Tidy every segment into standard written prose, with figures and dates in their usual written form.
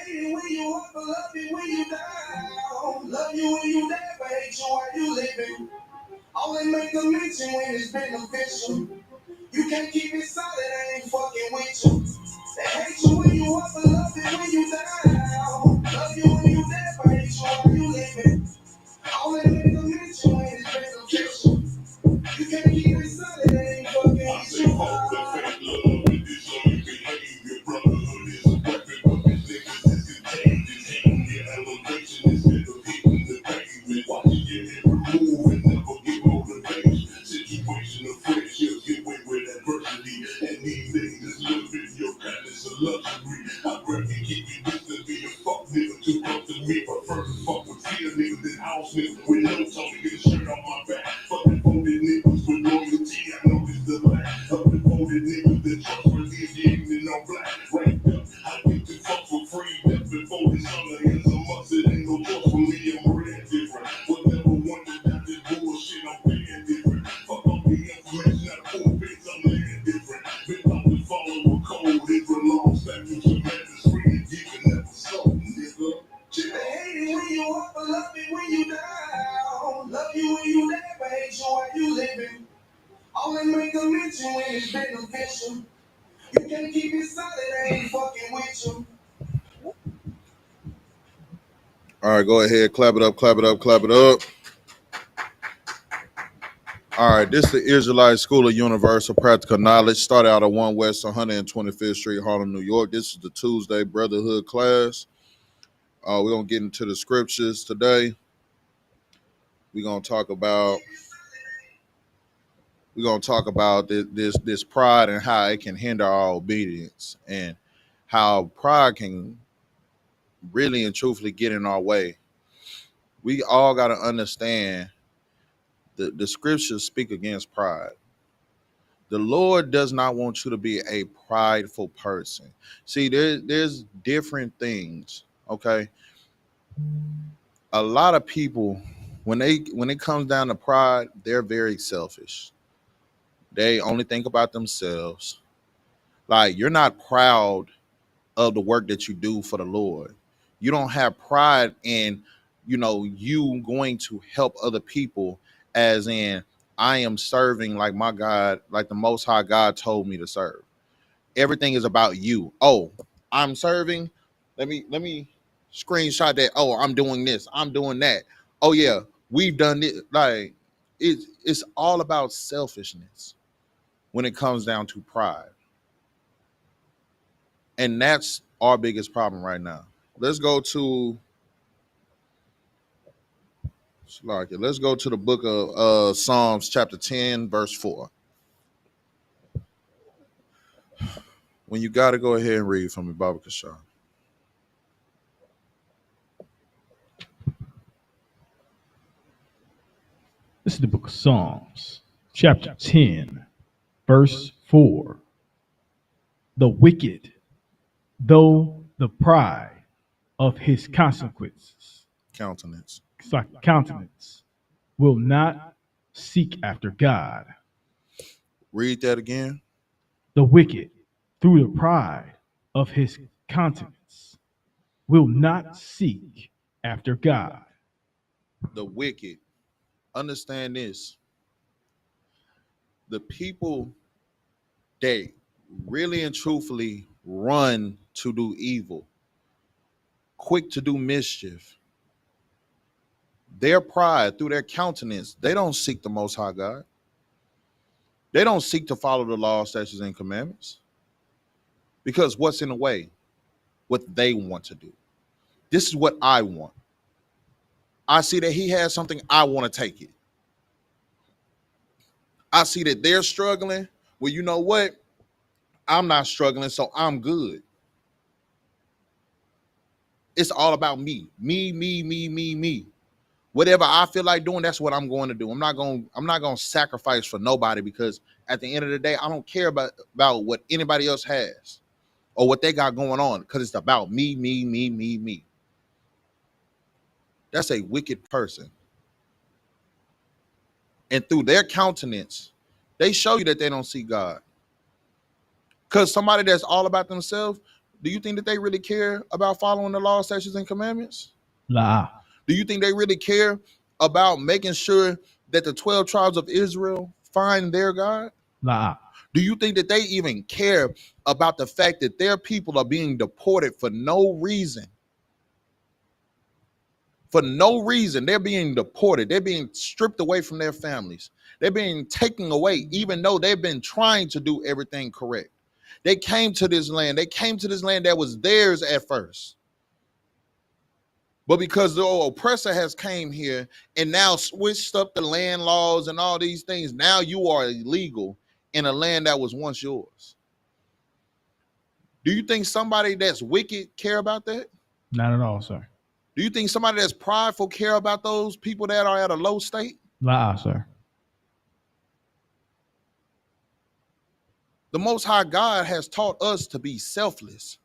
hate it when you up, but love it when you down. Love you when you down, but hate you while you living. Only make a mention when it's beneficial. You can't keep it solid, I ain't fucking with you. They hate you when you up, but love it when you down. Love you when you down, but hate you while you living. Only make a mention when it's beneficial. You can't keep it solid, I ain't fucking with you. The fake love and disloyal behavior. Brotherhood is a weapon, but these niggas is contagious. Hating your elevation instead of hitting the pavement. Watching your every move and never get motivation. Situational friendships get away with adversity. And these niggas living your kindness a luxury. I'd rather keep you distant, be a fuck nigga too close to me. Prefer to fuck with fear niggas than house niggas with no tone to get a shirt on my back. Fucking folded niggas with loyalty. I know this the lack of the folded niggas that trust for living on black. Right up, I get to fuck for free. That's before the summer is a must. It ain't no choice for me. I'm red different. Was never wondered that this bullshit I'm paying different. Fuck up the information, not poor bitch, I'm laying different. Been about to follow a code. It belongs back to some madness free and giving never sold, nigga. They hate it when you up, but love it when you down. Love you when you down, but hate you while you living. Only make a mention when it's beneficial. You can't keep it solid, I ain't fucking with you. All right, go ahead, clap it up, clap it up, clap it up. All right, this is the Israelite School of Universal Practical Knowledge. Started out at 1 West 125th Street, Harlem, New York. This is the Tuesday Brotherhood class. We're gonna get into the scriptures today. We're gonna talk about this pride and how it can hinder our obedience, and how pride can really and truthfully get in our way. We all got to understand the scriptures speak against pride. The Lord does not want you to be a prideful person. See, there's different things. Okay, a lot of people, when it comes down to pride, they're very selfish. They only think about themselves. Like, you're not proud of the work that you do for the Lord. You don't have pride in, you going to help other people, as in, I am serving like my God, like the Most High God told me to serve. Everything is about you. Oh, I'm serving. Let me screenshot that. Oh, I'm doing this. I'm doing that. Oh yeah, we've done it. Like, it's all about selfishness when it comes down to pride. And that's our biggest problem right now. Let's go to the book of Psalms chapter 10, verse 4. When you got to go ahead and read from me, Baba Kashan. This is the book of Psalms, chapter 10, verse 4. The wicked, though the pride of his countenance, will not seek after God. Read that again. The wicked, through the pride of his countenance, will not seek after God. The wicked, understand this. The people that really and truthfully run to do evil, quick to do mischief, their pride, through their countenance, they don't seek the Most High God. They don't seek to follow the law, statutes, and commandments. Because what's in the way? What they want to do. This is what I want. I see that he has something, I want to take it. I see that they're struggling. Well, you know what? I'm not struggling, so I'm good. It's all about me. Me. Whatever I feel like doing, that's what I'm going to do. I'm not going to sacrifice for nobody, because at the end of the day, I don't care about what anybody else has or what they got going on, because it's about me. That's a wicked person. And through their countenance, they show you that they don't see God. Because somebody that's all about themselves, Do you think that they really care about following the law, statutes, and commandments? La. Do you think they really care about making sure that the 12 tribes of Israel find their God? La. Do you think that they even care about the fact that their people are being deported for no reason? For no reason, they're being deported. They're being stripped away from their families. They're being taken away, even though they've been trying to do everything correct. They came to this land. They came to this land that was theirs at first. But because the oppressor has came here and now switched up the land laws and all these things, now you are illegal in a land that was once yours. Do you think somebody that's wicked care about that? Not at all, sir. Do you think somebody that's prideful care about those people that are at a low state? La, sir. The Most High God has taught us to be selfless.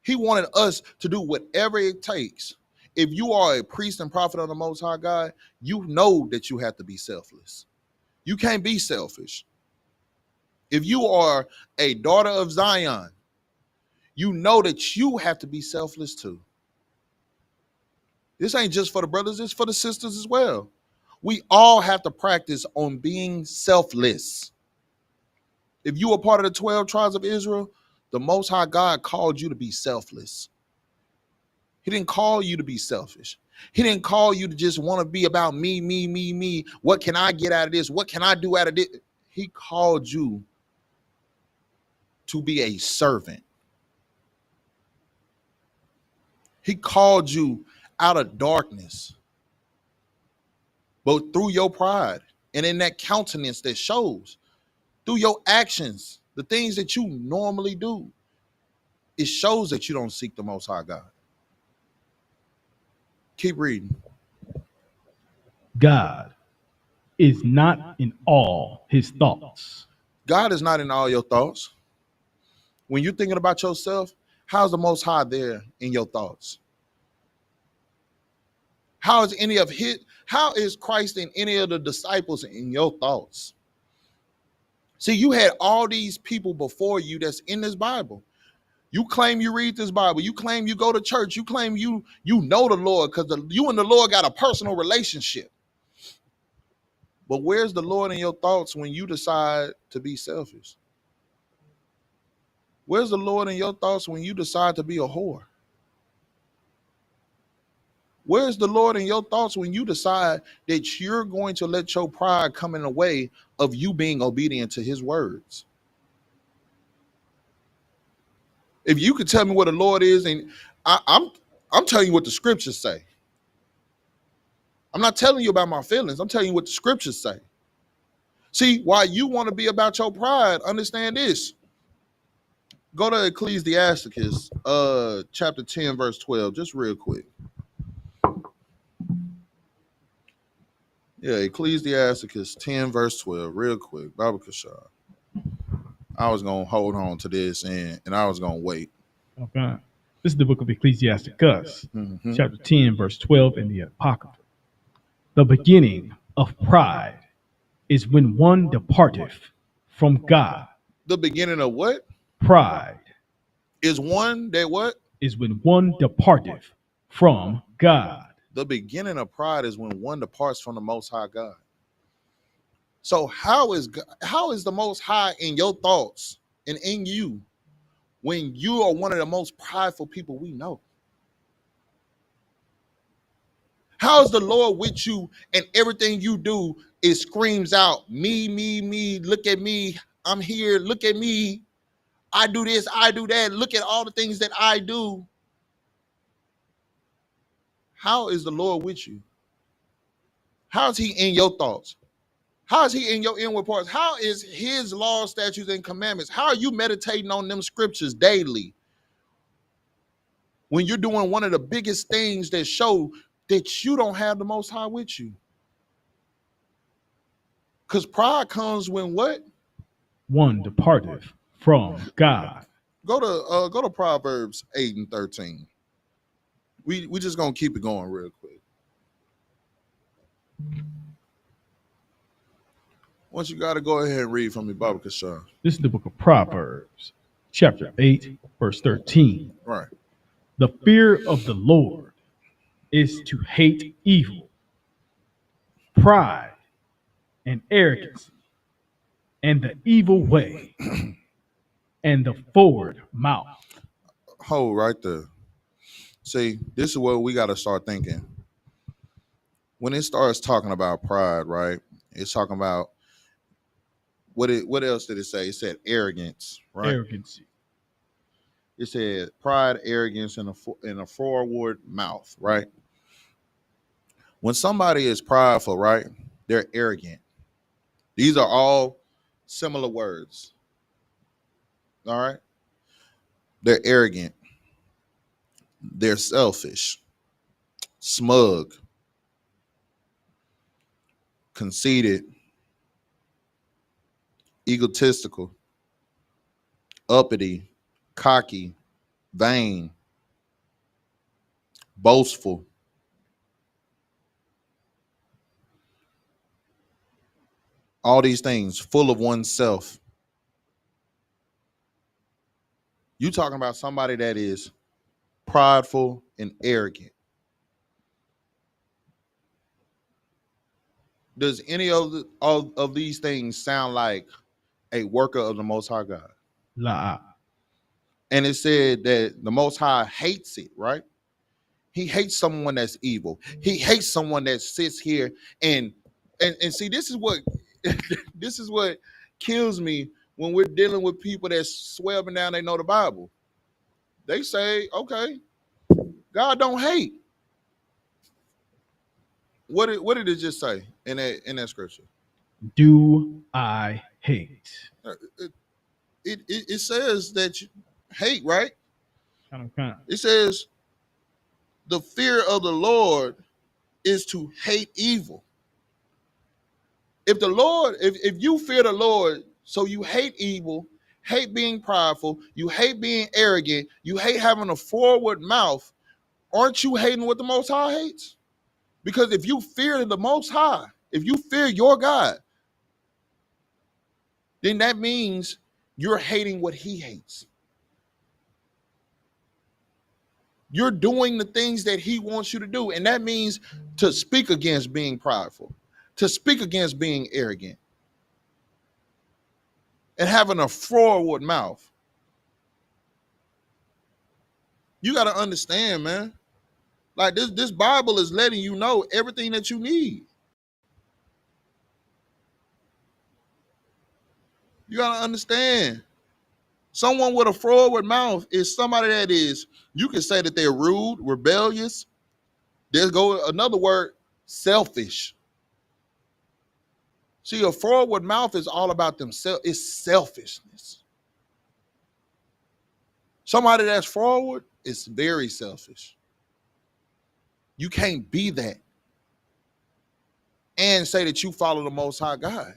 He wanted us to do whatever it takes. If you are a priest and prophet of the Most High God, you know that you have to be selfless. You can't be selfish. If you are a daughter of Zion, you know that you have to be selfless too. This ain't just for the brothers, it's for the sisters as well. We all have to practice on being selfless. If you are part of the 12 tribes of Israel, the Most High God called you to be selfless. He didn't call you to be selfish. He didn't call you to just want to be about me, me, me, me. What can I get out of this? What can I do out of this? He called you to be a servant. He called you out of darkness, but through your pride and in that countenance that shows, through your actions, the things that you normally do, it shows that you don't seek the Most High God. Keep reading. God is not in all his thoughts. God is not in all your thoughts. When you're thinking about yourself, how's the Most High there in your thoughts? How is Christ in any of the disciples in your thoughts? See, you had all these people before you that's in this Bible. You claim you read this Bible. You claim you go to church. You claim you know the Lord because you and the Lord got a personal relationship. But where's the Lord in your thoughts when you decide to be selfish? Where's the Lord in your thoughts when you decide to be a whore? Where's the Lord in your thoughts when you decide that you're going to let your pride come in the way of you being obedient to his words? If you could tell me what the Lord is, and I'm telling you what the scriptures say. I'm not telling you about my feelings. I'm telling you what the scriptures say. See, while you want to be about your pride, understand this. Go to Ecclesiasticus, chapter 10, verse 12, just real quick. Yeah, Ecclesiasticus 10, verse 12, real quick. Baba Kashar. I was going to hold on to this and I was going to wait. Okay. This is the book of Ecclesiasticus, chapter 10, verse 12 in the Apocrypha. The beginning of pride is when one departeth from God. The beginning of what? Pride is one that what? Is when one departeth from God. The beginning of pride is when one departs from the Most High God. So how is the Most High in your thoughts and in you when you are one of the most prideful people we know? How is the Lord with you and everything you do, it screams out, me, me, me, look at me, I'm here, look at me, I do this, I do that, look at all the things that I do. How is the Lord with you? How is he in your thoughts? How is he in your inward parts? How is his law, statutes, and commandments? How are you meditating on them scriptures daily when you're doing one of the biggest things that show that you don't have the Most High with you? Because pride comes when what? One departeth from God. Go to Proverbs 8 and 13. We just gonna keep it going real quick. Once you gotta go ahead and read from me, Baba Kashan. This is the book of Proverbs, chapter 8, verse 13. Right. The fear of the Lord is to hate evil, pride, and arrogancy, and the evil way, and the forward mouth. Hold right there. See, this is what we got to start thinking. When it starts talking about pride, right? It's talking about what else did it say? It said arrogance, right? Arrogancy. It said pride, arrogance, and a forward mouth, right? When somebody is prideful, right? They're arrogant. These are all similar words. All right. They're arrogant. They're selfish, smug, conceited, egotistical, uppity, cocky, vain, boastful. All these things, full of oneself. You talking about somebody that is prideful and arrogant. Does any of these things sound like a worker of the Most High God? La. And it said that the Most High hates it, right? He hates someone that's evil. He hates someone that sits here and see, this is what this is what kills me when we're dealing with people that swear up and down they know the Bible. They say, okay, God don't hate. What did it just say in that scripture? Do I hate? It says that you hate, right? Kind of. It says the fear of the Lord is to hate evil. If the Lord, if you fear the Lord, so you hate evil, hate being prideful, you hate being arrogant, you hate having a forward mouth, aren't you hating what the Most High hates? Because if you fear the Most High, if you fear your God, then that means you're hating what He hates. You're doing the things that He wants you to do. And that means to speak against being prideful, to speak against being arrogant, and having a forward mouth. You got to understand, man. Like this Bible is letting you know everything that you need. You got to understand. Someone with a forward mouth is somebody that is, you can say that they're rude, rebellious. There's go another word, selfish. See, a forward mouth is all about themselves. It's selfishness. Somebody that's forward is very selfish. You can't be that and say that you follow the Most High God.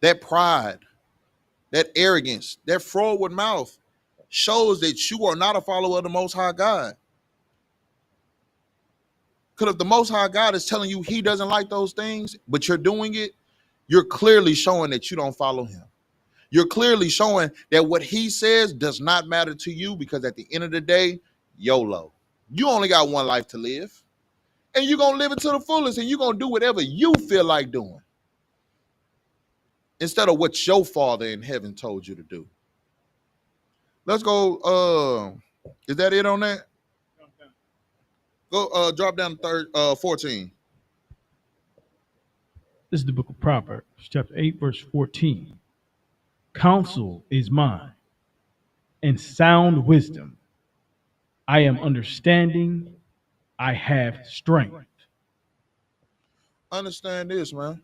That pride, that arrogance, that forward mouth shows that you are not a follower of the Most High God. Because if the Most High God is telling you He doesn't like those things, but you're doing it, you're clearly showing that you don't follow Him. You're clearly showing that what He says does not matter to you, because at the end of the day, YOLO. You only got one life to live, and you're going to live it to the fullest, and you're going to do whatever you feel like doing instead of what your Father in heaven told you to do. Let's go. Is that it on that? Go drop down to 14. This is the book of Proverbs, chapter 8, verse 14. Counsel is mine, and sound wisdom. I am understanding. I have strength. Understand this, man.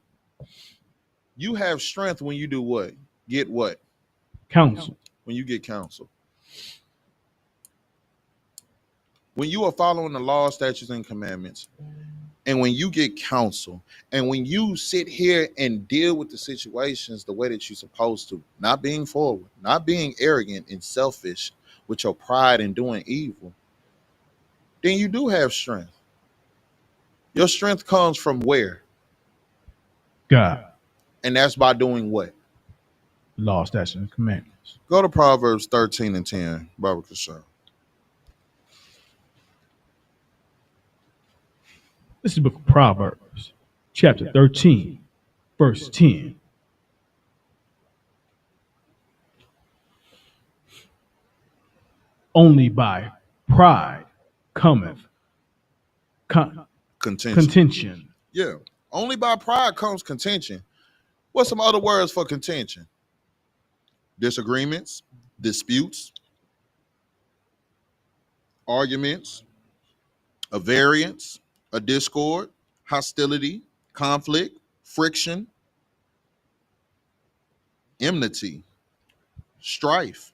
You have strength when you do what? Get what? Counsel. When you get counsel. When you are following the law, statutes, and commandments, and when you get counsel, and when you sit here and deal with the situations the way that you're supposed to, not being forward, not being arrogant and selfish with your pride and doing evil, then you do have strength. Your strength comes from where? God. And that's by doing what? law, statutes, and commandments. Go to Proverbs 13 and 10, Baba Kashan. This is the book of Proverbs, chapter 13, verse 10. Only by pride cometh Contention. contention. Yeah. Only by pride comes contention. What's some other words for contention? Disagreements, disputes, arguments, a variance, a discord, hostility, conflict, friction, enmity, strife,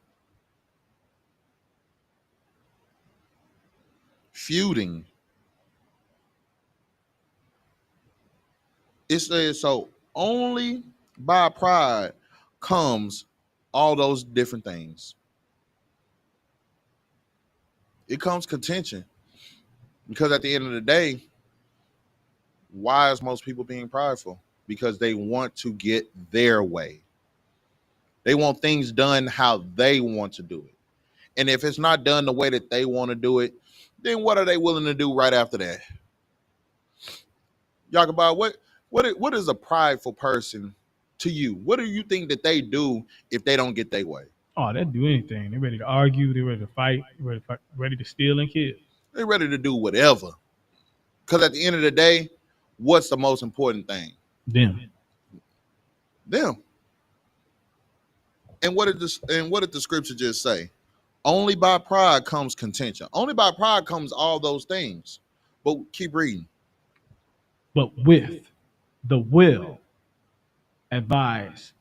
feuding. It says so only by pride comes all those different things. It comes contention. Because at the end of the day, why is most people being prideful? Because they want to get their way. They want things done how they want to do it. And if it's not done the way that they want to do it, then what are they willing to do right after that? Yakaba, what is a prideful person to you? What do you think that they do if they don't get their way? Oh, they do anything. They're ready to argue. They're ready to fight. Ready to steal and kill. They're ready to do whatever. Because at the end of the day, what's the most important thing? Them. And what did the scripture just say? Only by pride comes contention. Only by pride comes all those things. But keep reading. But with the will advised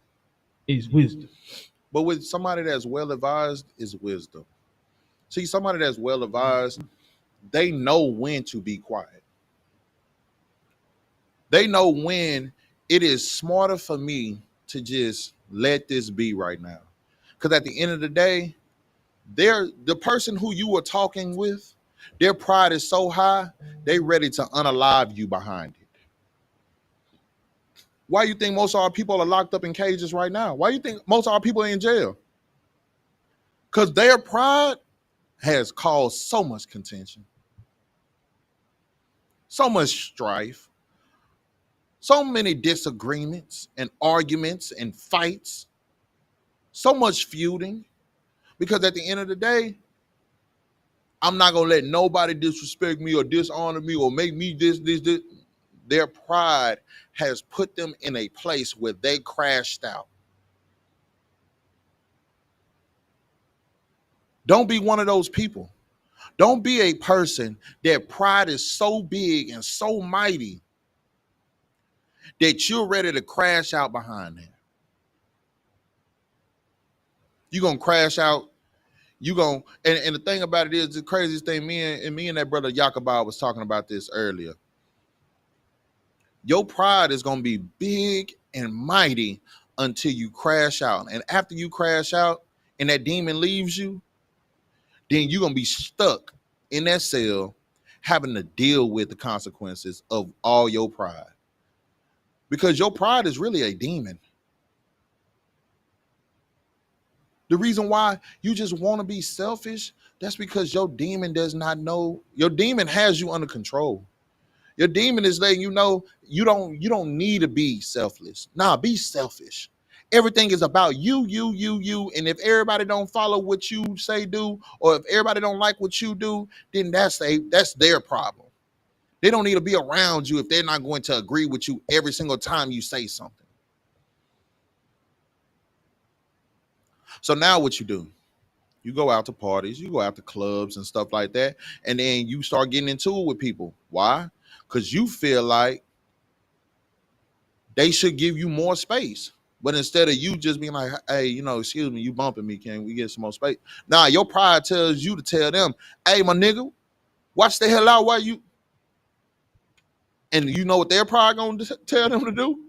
is wisdom. But with somebody that's well advised is wisdom. See, somebody that's well advised, they know when to be quiet. They know when it is smarter for me to just let this be right now. Because at the end of the day, the person who you were talking with, their pride is so high, they ready to unalive you behind it. Why you think most of our people are locked up in cages right now? Why you think most of our people are in jail? Because their pride has caused so much contention, so much strife, so many disagreements and arguments and fights, so much feuding. Because at the end of the day, I'm not going to let nobody disrespect me or dishonor me or make me this. Their pride has put them in a place where they crashed out. Don't be one of those people. Don't be a person that pride is so big and so mighty that you're ready to crash out behind them. You're going to crash out. And the thing about it is, the craziest thing, me and that brother Yakaba was talking about this earlier. Your pride is going to be big and mighty until you crash out. And after you crash out and that demon leaves you, then you're going to be stuck in that cell having to deal with the consequences of all your pride. Because your pride is really a demon. The reason why you just want to be selfish, that's because your demon does not know. Your demon has you under control. Your demon is letting you know you don't need to be selfless. Nah, be selfish. Everything is about you. And if everybody don't follow what you say do, or if everybody don't like what you do, then that's their problem. They don't need to be around you if they're not going to agree with you every single time you say something. So now what you do? You go out to parties, you go out to clubs and stuff like that, and then you start getting into it with people. Why? Because you feel like they should give you more space. But instead of you just being like, hey, excuse me, you bumping me, can we get some more space? Nah, your pride tells you to tell them, hey, my nigga, watch the hell out while you. And you know what their pride gonna tell them to do?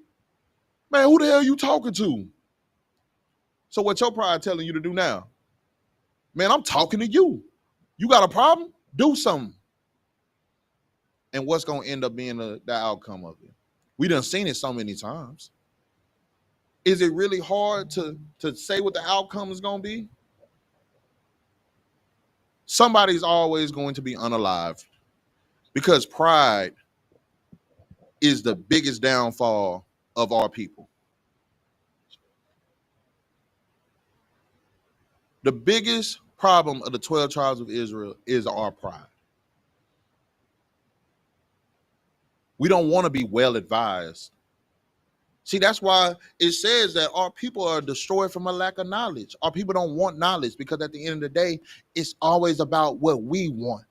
Man, who the hell you talking to? So what your pride telling you to do now? Man, I'm talking to you. You got a problem? Do something. And what's going to end up being the outcome of it? We done seen it so many times. Is it really hard to say what the outcome is going to be? Somebody's always going to be unalive because pride is the biggest downfall of our people. The biggest problem of the 12 tribes of Israel is our pride. We don't want to be well advised. See, that's why it says that our people are destroyed from a lack of knowledge. Our people don't want knowledge because at the end of the day, it's always about what we want.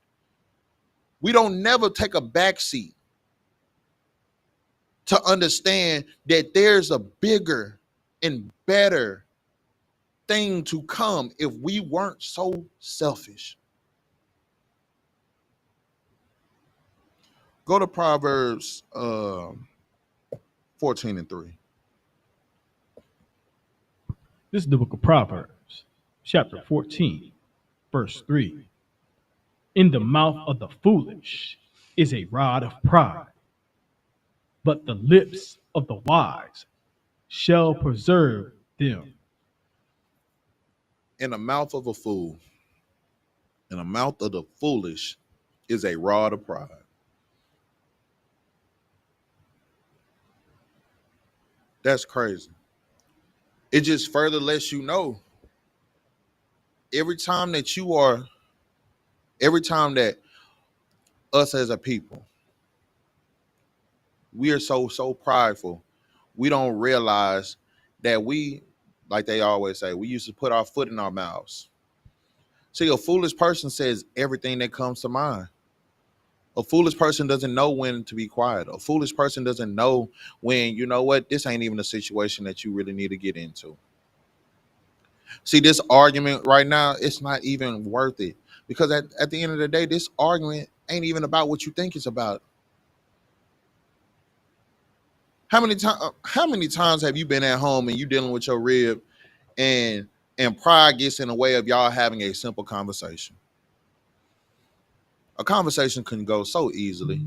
We don't never take a backseat to understand that there's a bigger and better thing to come if we weren't so selfish. Go to Proverbs 14:3. This is the book of Proverbs, chapter 14, verse 3. In the mouth of the foolish is a rod of pride, but the lips of the wise shall preserve them. In the mouth of a fool, in the mouth of the foolish is a rod of pride. That's crazy. It just further lets you know every time that us as a people, we are so prideful. We don't realize that we, like they always say, we used to put our foot in our mouths. See, a foolish person says everything that comes to mind. A foolish person doesn't know when to be quiet. A foolish person doesn't know when, you know what, this ain't even a situation that you really need to get into. See, this argument right now, it's not even worth it. Because at the end of the day, this argument ain't even about what you think it's about. How many times have you been at home and you dealing with your rib and pride gets in the way of y'all having a simple conversation? A conversation can go so easily.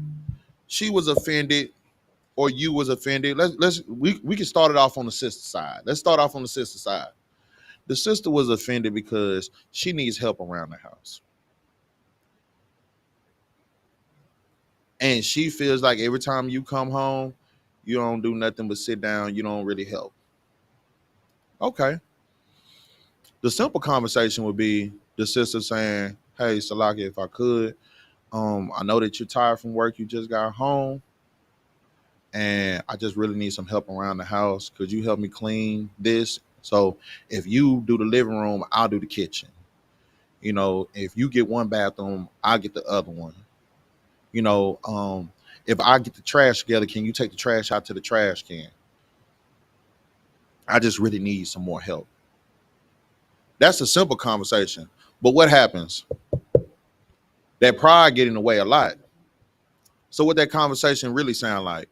She was offended or you was offended. We can start it off on the sister side. Let's start off on the sister side. The sister was offended because she needs help around the house. And she feels like every time you come home, you don't do nothing but sit down. You don't really help. Okay. The simple conversation would be the sister saying, hey, Salaki, if I could, I know that you're tired from work. You just got home. And I just really need some help around the house. Could you help me clean this? So if you do the living room, I'll do the kitchen. You know, if you get one bathroom, I'll get the other one. You know, if I get the trash together, can you take the trash out to the trash can? I just really need some more help. That's a simple conversation. But what happens? That pride get in the way a lot. So what that conversation really sound like?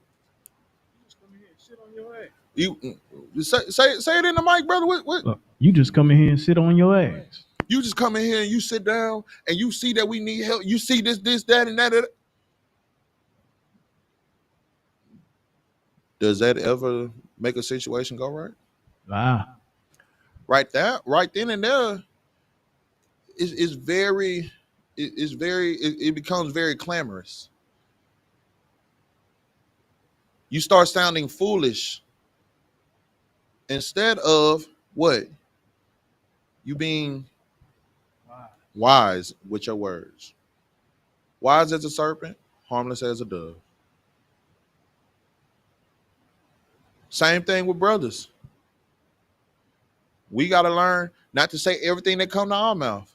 You say it in the mic, brother. What? Look, you just come in here and sit on your ass. You just come in here and you sit down and you see that we need help. You see this, that, and that. Does that ever make a situation go right? Ah. Right then and there, it becomes very clamorous. You start sounding foolish instead of what? You being wise with your words. Wise as a serpent, harmless as a dove. Same thing with brothers. We got to learn not to say everything that come to our mouth.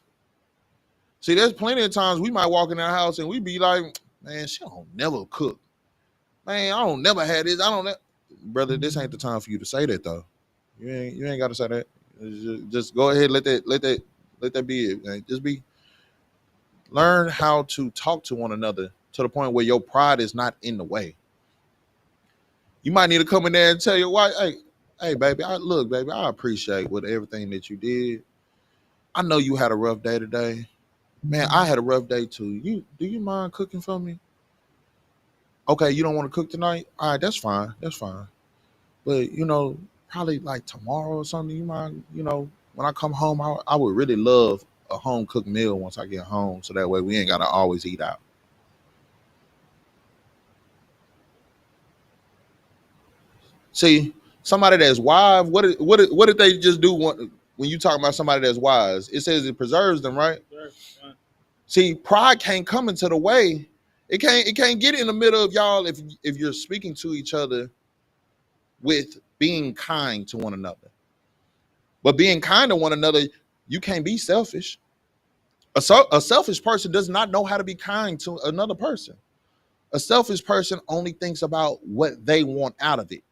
See, there's plenty of times we might walk in our house and we be like, man, she don't never cook. Man, I don't never had this. I don't know. Brother, this ain't the time for you to say that though. You ain't got to say that. Just go ahead, let that be it. Man. Just learn how to talk to one another to the point where your pride is not in the way. You might need to come in there and tell your wife, hey, baby, look, baby, I appreciate everything that you did. I know you had a rough day today. Man, I had a rough day too. Do you mind cooking for me? Okay, you don't want to cook tonight? All right, that's fine. That's fine. But, probably like tomorrow or something. You mind, when I come home, I would really love a home cooked meal once I get home, so that way we ain't gotta always eat out. See, somebody that's wise, what did they just do when you talk about somebody that's wise? It says it preserves them, right? See, pride can't come into the way. It can't get in the middle of y'all if you're speaking to each other with being kind to one another. But being kind to one another, you can't be selfish. A selfish person does not know how to be kind to another person. A selfish person only thinks about what they want out of it.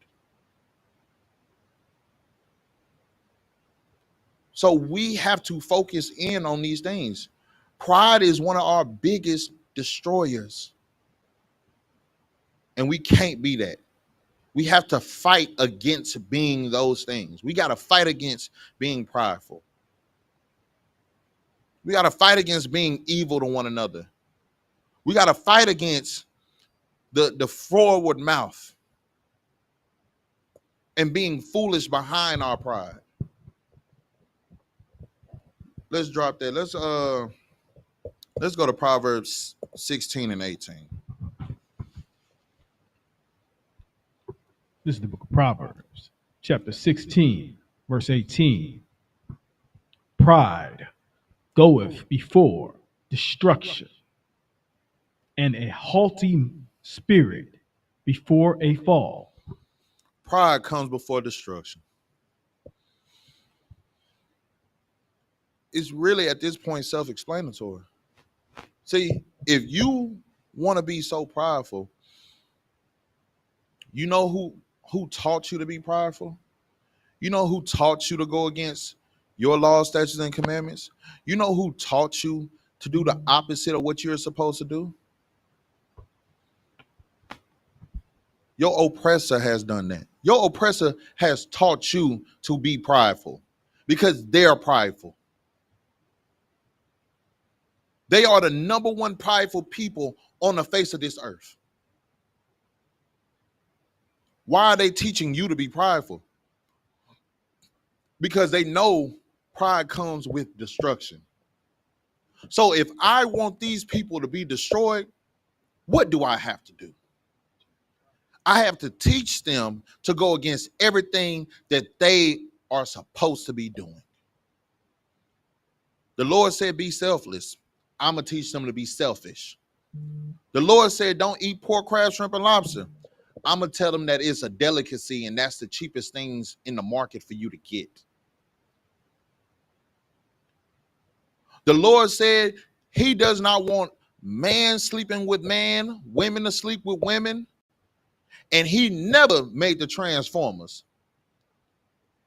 So we have to focus in on these things. Pride is one of our biggest destroyers, and we can't be that. We have to fight against being those things. We got to fight against being prideful. We got to fight against being evil to one another. We got to fight against the forward mouth and being foolish behind our pride. Let's drop that. Let's go to Proverbs 16 and 18. This is the book of Proverbs, chapter 16, verse 18. Pride goeth before destruction, and a haughty spirit before a fall. Pride comes before destruction. It's really at this point self-explanatory. See, if you want to be so prideful, you know who taught you to be prideful? You know who taught you to go against your laws, statutes, and commandments? You know who taught you to do the opposite of what you're supposed to do? Your oppressor has done that. Your oppressor has taught you to be prideful because they're prideful. They are the number one prideful people on the face of this earth. Why are they teaching you to be prideful? Because they know pride comes with destruction. So if I want these people to be destroyed, what do I have to do? I have to teach them to go against everything that they are supposed to be doing. The Lord said, be selfless. I'm going to teach them to be selfish. The Lord said, don't eat pork, crab, shrimp, and lobster. I'm going to tell them that it's a delicacy and that's the cheapest things in the market for you to get. The Lord said he does not want man sleeping with man, women to sleep with women. And he never made the Transformers.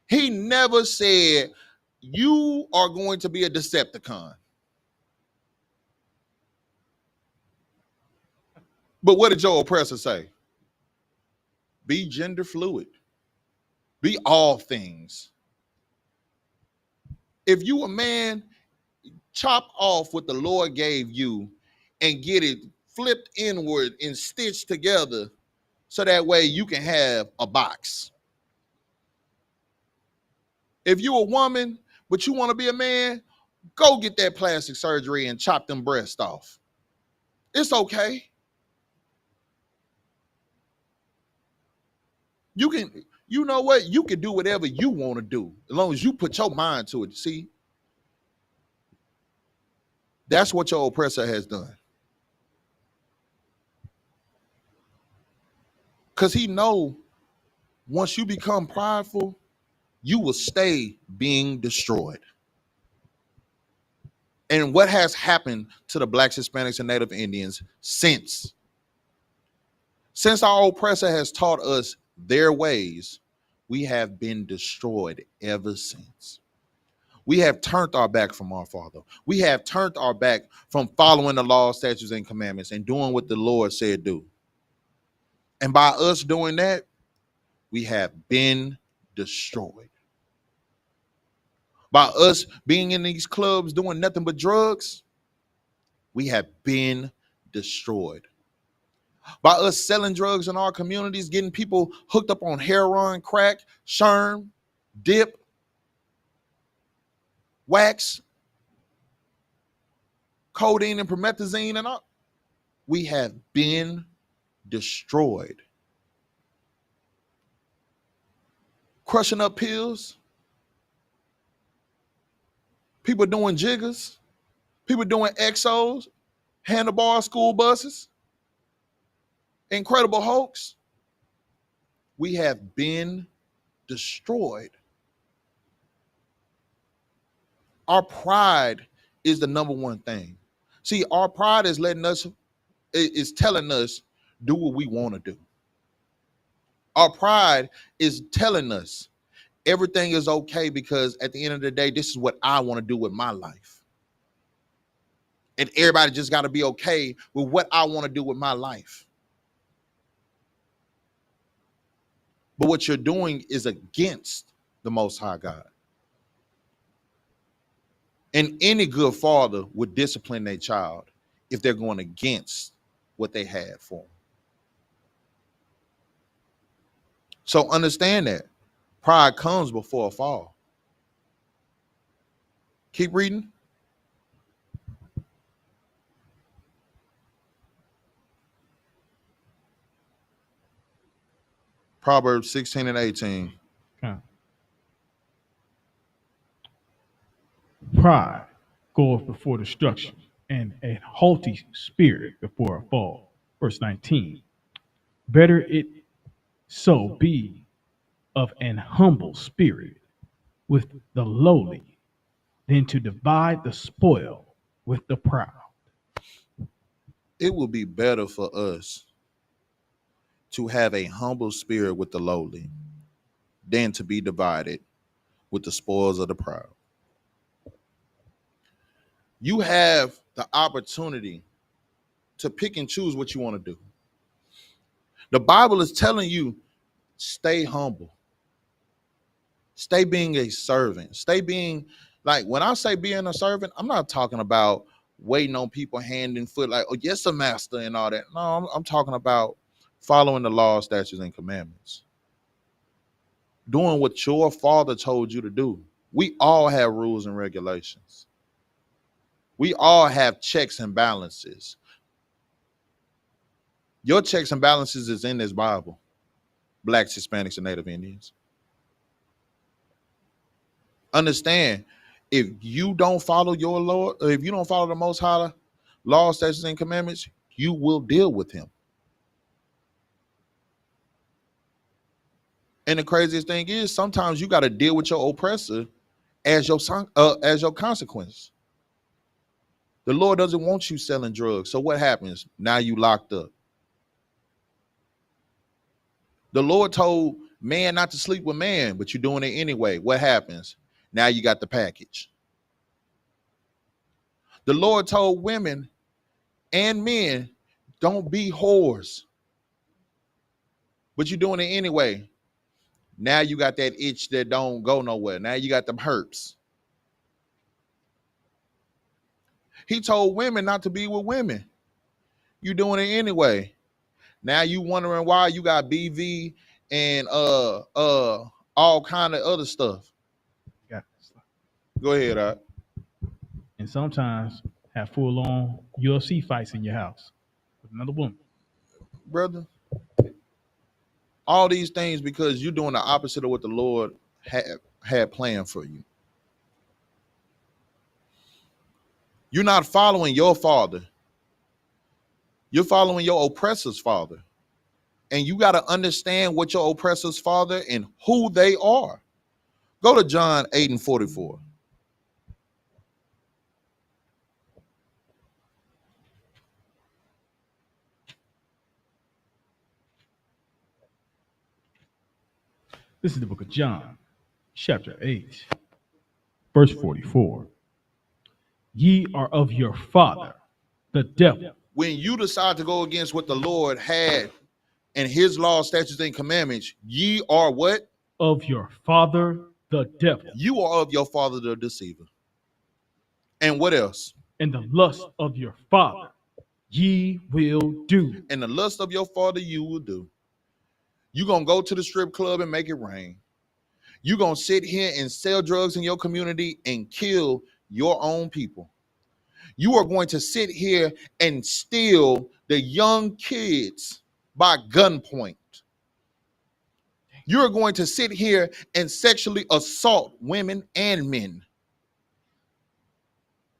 He never said, you are going to be a Decepticon. But what did your oppressor say? Be gender fluid. Be all things. If you a man, chop off what the Lord gave you and get it flipped inward and stitched together so that way you can have a box. If you a woman, but you want to be a man, go get that plastic surgery and chop them breasts off. It's okay. You can, you know what? You can do whatever you want to do as long as you put your mind to it. See, that's what your oppressor has done. Because he know once you become prideful, you will stay being destroyed. And what has happened to the Blacks, Hispanics, and Native Indians since our oppressor has taught us their ways, we have been destroyed ever since. We have turned our back from our Father. We have turned our back from following the law, statutes, and commandments and doing what the Lord said do. And by us doing that, we have been destroyed. By us being in these clubs doing nothing but drugs, we have been destroyed. by us selling drugs in our communities, getting people hooked up on heroin, crack, sherm, dip, wax, codeine, and promethazine, and all. We have been destroyed. Crushing up pills, people doing jiggers, people doing exos, handlebar school buses, Incredible Hulks. We have been destroyed. Our pride is the number one thing. See, our pride is telling us do what we want to do. Our pride is telling us everything is okay because at the end of the day, this is what I want to do with my life. And everybody just got to be okay with what I want to do with my life. But what you're doing is against the Most High God. And any good father would discipline their child if they're going against what they had for them. So understand that pride comes before a fall. Keep reading. Proverbs 16 and 18. Okay. Pride goeth before destruction, and a haughty spirit before a fall. Verse 19. Better it so be of an humble spirit with the lowly than to divide the spoil with the proud. It will be better for us to have a humble spirit with the lowly than to be divided with the spoils of the proud. You have the opportunity to pick and choose what you want to do. The Bible is telling you, stay humble. Stay being a servant. Stay being, like, when I say being a servant, I'm not talking about waiting on people hand and foot like, oh, yes, a master and all that. No, I'm talking about following the law, statutes, and commandments. Doing what your father told you to do. We all have rules and regulations. We all have checks and balances. Your checks and balances is in this Bible. Blacks, Hispanics, and Native Indians. Understand, if you don't follow your Lord, or if you don't follow the Most High law, statutes, and commandments, you will deal with him. And the craziest thing is, sometimes you got to deal with your oppressor as your consequence. The Lord doesn't want you selling drugs. So what happens? Now you locked up. The Lord told man not to sleep with man, but you're doing it anyway. What happens? Now you got the package. The Lord told women and men, don't be whores, but you're doing it anyway. Now you got that itch that don't go nowhere. Now you got them herpes. He told women not to be with women. You doing it anyway. Now you wondering why you got BV and all kind of other stuff. Yeah. Go ahead, And sometimes have full on UFC fights in your house with another woman. brother. All these things because you're doing the opposite of what the Lord had planned for you. You're not following your father. You're following your oppressor's father. And you got to understand what your oppressor's father and who they are. Go to John 8 and 44. This is the book of John, chapter 8, verse 44. Ye are of your father, the devil. When you decide to go against what the Lord had and his law, statutes, and commandments, ye are what? Of your father, the devil. You are of your father, the deceiver. And what else? And the lust of your father. ye will do. And the lust of your father you will do. You're going to go to the strip club and make it rain. You're going to sit here and sell drugs in your community and kill your own people. You are going to sit here and steal the young kids by gunpoint. You're going to sit here and sexually assault women and men.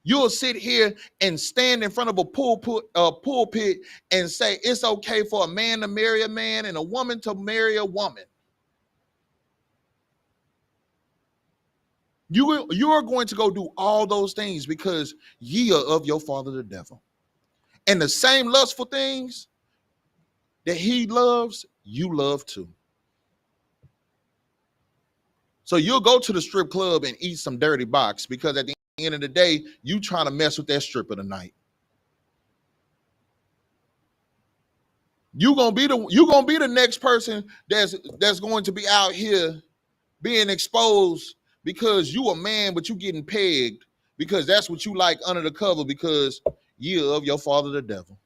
You'll sit here and stand in front of a pulpit and say it's okay for a man to marry a man and a woman to marry a woman. You are going to go do all those things because ye are of your father the devil. And the same lustful things that he loves, you love too. So you'll go to the strip club and eat some dirty box because at the end of the day, you trying to mess with that stripper tonight. You're gonna be the next person that's going to be out here being exposed because you a man, but you getting pegged because that's what you like under the cover because you're of your father the devil.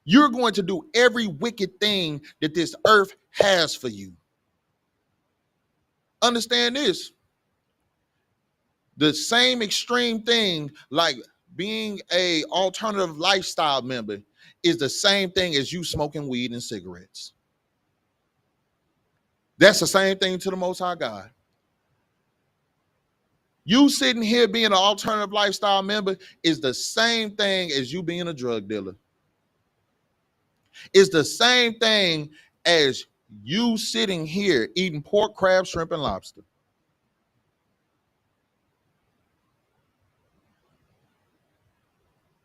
You're going to do every wicked thing that this earth has for you. Understand this. The same extreme thing, like being a alternative lifestyle member, is the same thing as you smoking weed and cigarettes. That's the same thing to the Most High God. You sitting here being an alternative lifestyle member is the same thing as you being a drug dealer. It's the same thing as you sitting here eating pork, crab, shrimp, and lobster.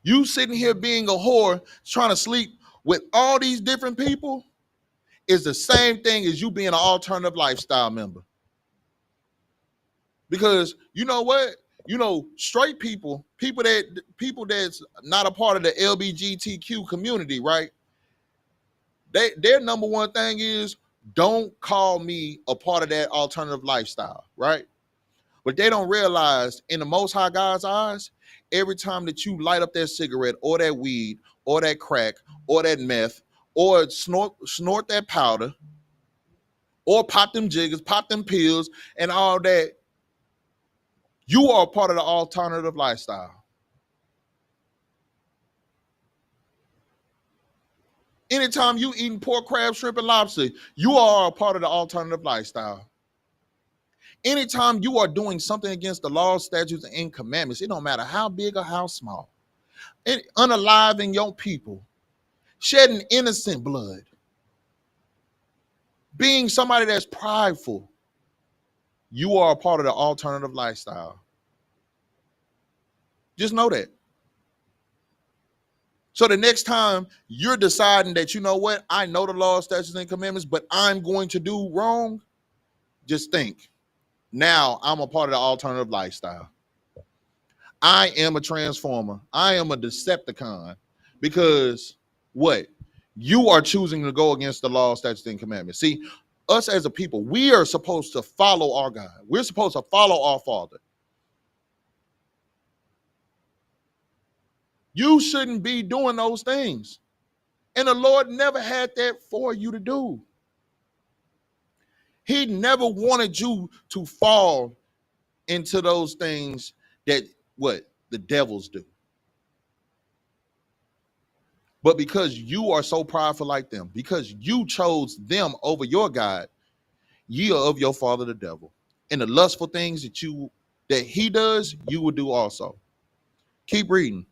You sitting here being a whore, trying to sleep with all these different people is the same thing as you being an alternative lifestyle member. Because you know what? You know, straight people that's not a part of the LGBTQ community, right? Their number one thing is don't call me a part of that alternative lifestyle, right? But they don't realize in the Most High God's eyes, every time that you light up that cigarette or that weed or that crack or that meth or snort that powder or pop them jiggers, pop them pills and all that, you are a part of the alternative lifestyle. Anytime you eating pork, crab, shrimp, and lobster, you are a part of the alternative lifestyle. Anytime you are doing something against the laws, statutes, and commandments, it don't matter how big or how small, unaliving your people, shedding innocent blood, being somebody that's prideful, you are a part of the alternative lifestyle. Just know that. So the next time you're deciding that, you know what, I know the law, statutes, and commandments, but I'm going to do wrong, just think, now I'm a part of the alternative lifestyle. I am a transformer. I am a Decepticon because what? You are choosing to go against the law, statutes, and commandments. See, us as a people, we are supposed to follow our God. We're supposed to follow our Father. You shouldn't be doing those things. And the Lord never had that for you to do. He never wanted you to fall into those things that what the devils do. But because you are so prideful like them, because you chose them over your God, ye are of your father the devil. And the lustful things that he does, you will do also. Keep reading.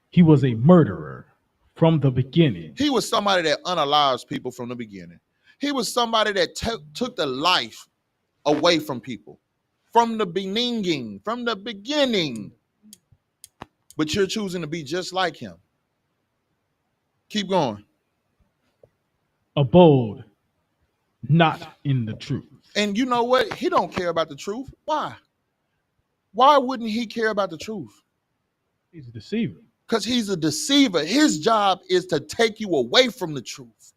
He was a murderer from the beginning. He was somebody that unalives people from the beginning. He was somebody that took the life away from people from the beginning, But you're choosing to be just like him. Keep going. Abode not in the truth. And you know what? He don't care about the truth. Why? Why wouldn't he care about the truth? He's a deceiver. Because he's a deceiver. His job is to take you away from the truth.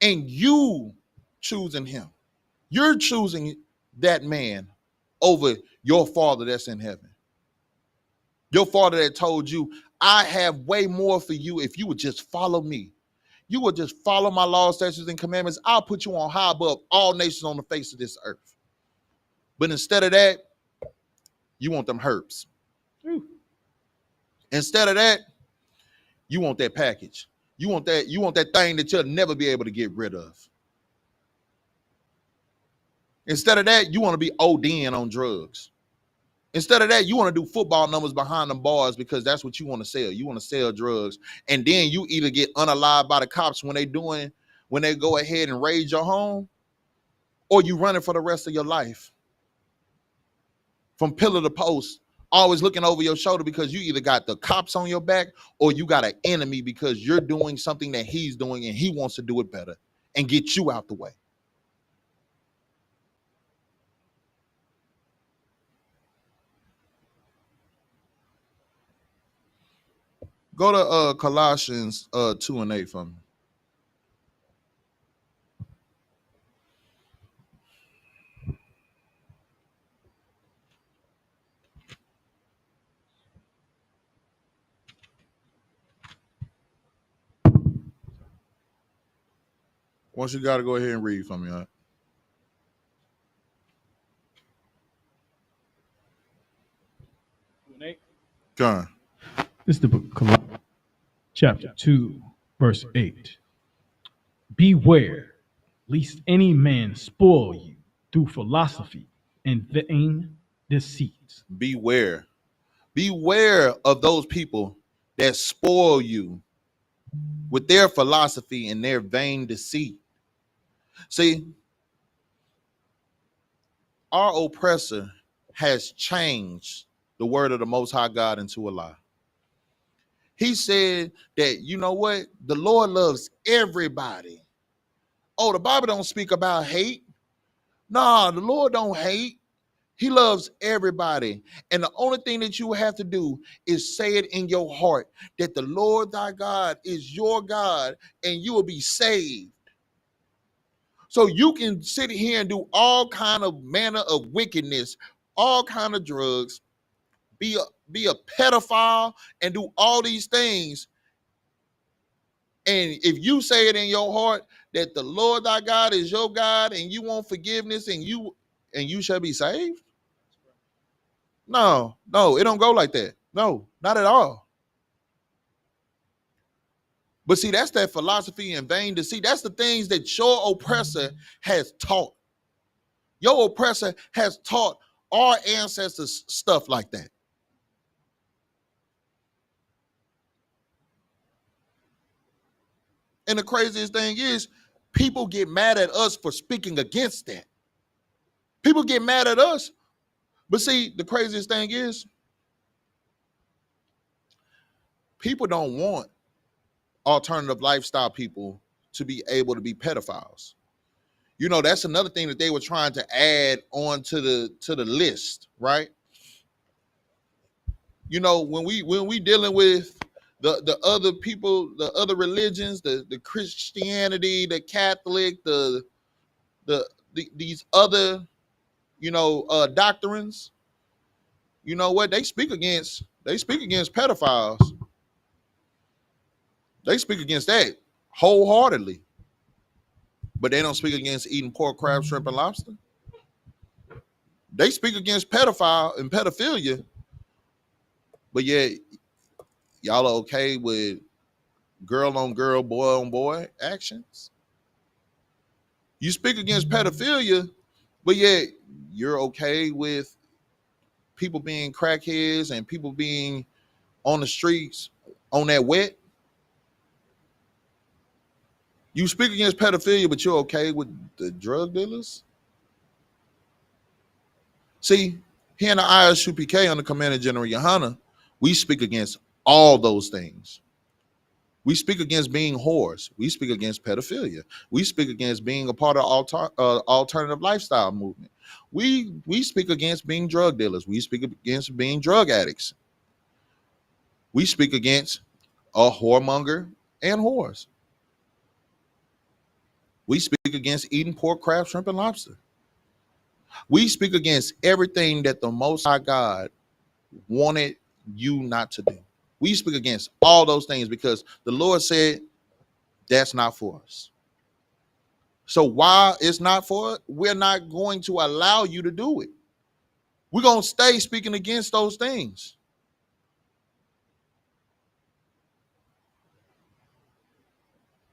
And you choosing him. You're choosing that man over your Father that's in heaven. Your Father that told you, I have way more for you if you would just follow me. You would just follow my laws, statutes, and commandments. I'll put you on high above all nations on the face of this earth. But instead of that, you want them herbs. Instead of that, you want that package. You want that thing that you'll never be able to get rid of. Instead of that, you want to be ODing on drugs. Instead of that, you want to do football numbers behind them bars because that's what you want to sell. You want to sell drugs. And then you either get unalived by the cops when they go ahead and raid your home, or you running for the rest of your life. From pillar to post, always looking over your shoulder because you either got the cops on your back or you got an enemy because you're doing something that he's doing and he wants to do it better and get you out the way. Go to Colossians 2:8 for me. Once you got to go ahead and read for me, all right? John. This is the book of Colossians, chapter 2, verse 8. Beware, lest any man spoil you through philosophy and vain deceits. Beware. Beware of those people that spoil you with their philosophy and their vain deceit. See, our oppressor has changed the word of the Most High God into a lie. He said that, you know what? The Lord loves everybody. Oh, the Bible don't speak about hate. Nah, the Lord don't hate. He loves everybody. And the only thing that you have to do is say it in your heart that the Lord thy God is your God and you will be saved. So you can sit here and do all kind of manner of wickedness, all kind of drugs, be a pedophile and do all these things. And if you say it in your heart that the Lord thy God is your God and you want forgiveness and you shall be saved. No, it don't go like that. No, not at all. But see, that's that philosophy and vain deceit. That's the things that your oppressor has taught. Your oppressor has taught our ancestors stuff like that. And the craziest thing is, people get mad at us for speaking against that. People get mad at us. But see, the craziest thing is, people don't want alternative lifestyle people to be able to be pedophiles. You know, that's another thing that they were trying to add on to the list, right? You know, when we dealing with the other people, the other religions, the Christianity, the Catholic, these other, doctrines, you know what? They speak against pedophiles. They speak against that wholeheartedly. But they don't speak against eating pork, crab, shrimp, and lobster. They speak against pedophile and pedophilia, but yet y'all are okay with girl on girl, boy on boy actions. You speak against pedophilia, but yet you're okay with people being crackheads and people being on the streets on that wet. You speak against pedophilia, but you're okay with the drug dealers. See, here in the I.S.U.P.K under Commander General YAHANNA, we speak against all those things. We speak against being whores. We speak against pedophilia. We speak against being a part of alternative lifestyle movement. We speak against being drug dealers. We speak against being drug addicts. We speak against a whoremonger and whores. We speak against eating pork, crab, shrimp, and lobster. We speak against everything that the Most High God wanted you not to do. We speak against all those things because the Lord said that's not for us. So while it's not for us, we're not going to allow you to do it. We're going to stay speaking against those things.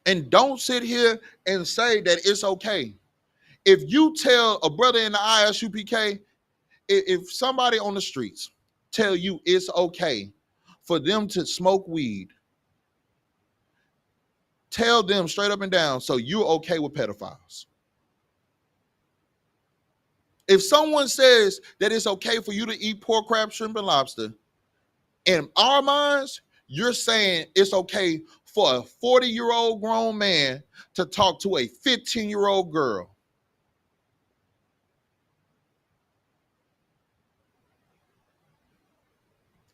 And don't sit here and say that it's okay. If you tell a brother in the I.S.U.P.K, if somebody on the streets tell you it's okay for them to smoke weed, tell them straight up and down, so you're okay with pedophiles. If someone says that it's okay for you to eat pork, crab, shrimp, and lobster, in our minds, you're saying it's okay for a 40-year-old grown man to talk to a 15-year-old girl.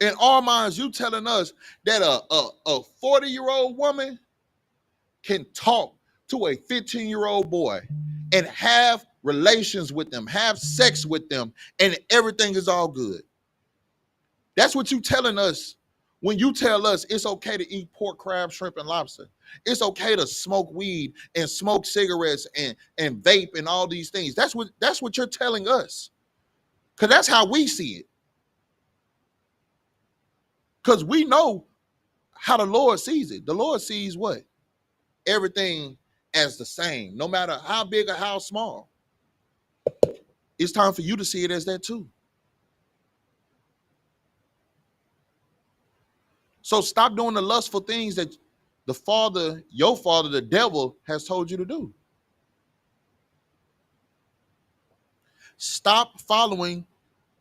In our minds, you telling us that a 40-year-old woman can talk to a 15-year-old boy and have relations with them, have sex with them, and everything is all good. That's what you telling us when you tell us it's okay to eat pork, crab, shrimp, and lobster. It's okay to smoke weed and smoke cigarettes and vape and all these things. That's what you're telling us. Because that's how we see it. Because we know how the Lord sees it. The Lord sees what? Everything as the same, no matter how big or how small. It's time for you to see it as that too. So stop doing the lustful things that the father, your father, the devil, has told you to do. Stop following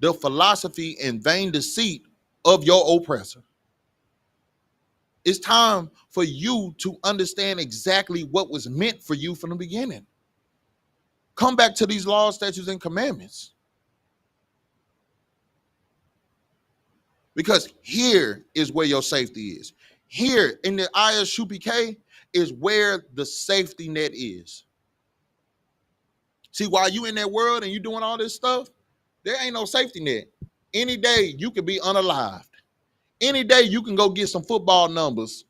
the philosophy and vain deceit of your oppressor. It's time for you to understand exactly what was meant for you from the beginning. Come back to these laws, statutes, and commandments. Because here is where your safety is. Here in the I.S.U.P.K is where the safety net is. See, while you in that world and you doing all this stuff, there ain't no safety net. Any day you can be unalived. Any day you can go get some football numbers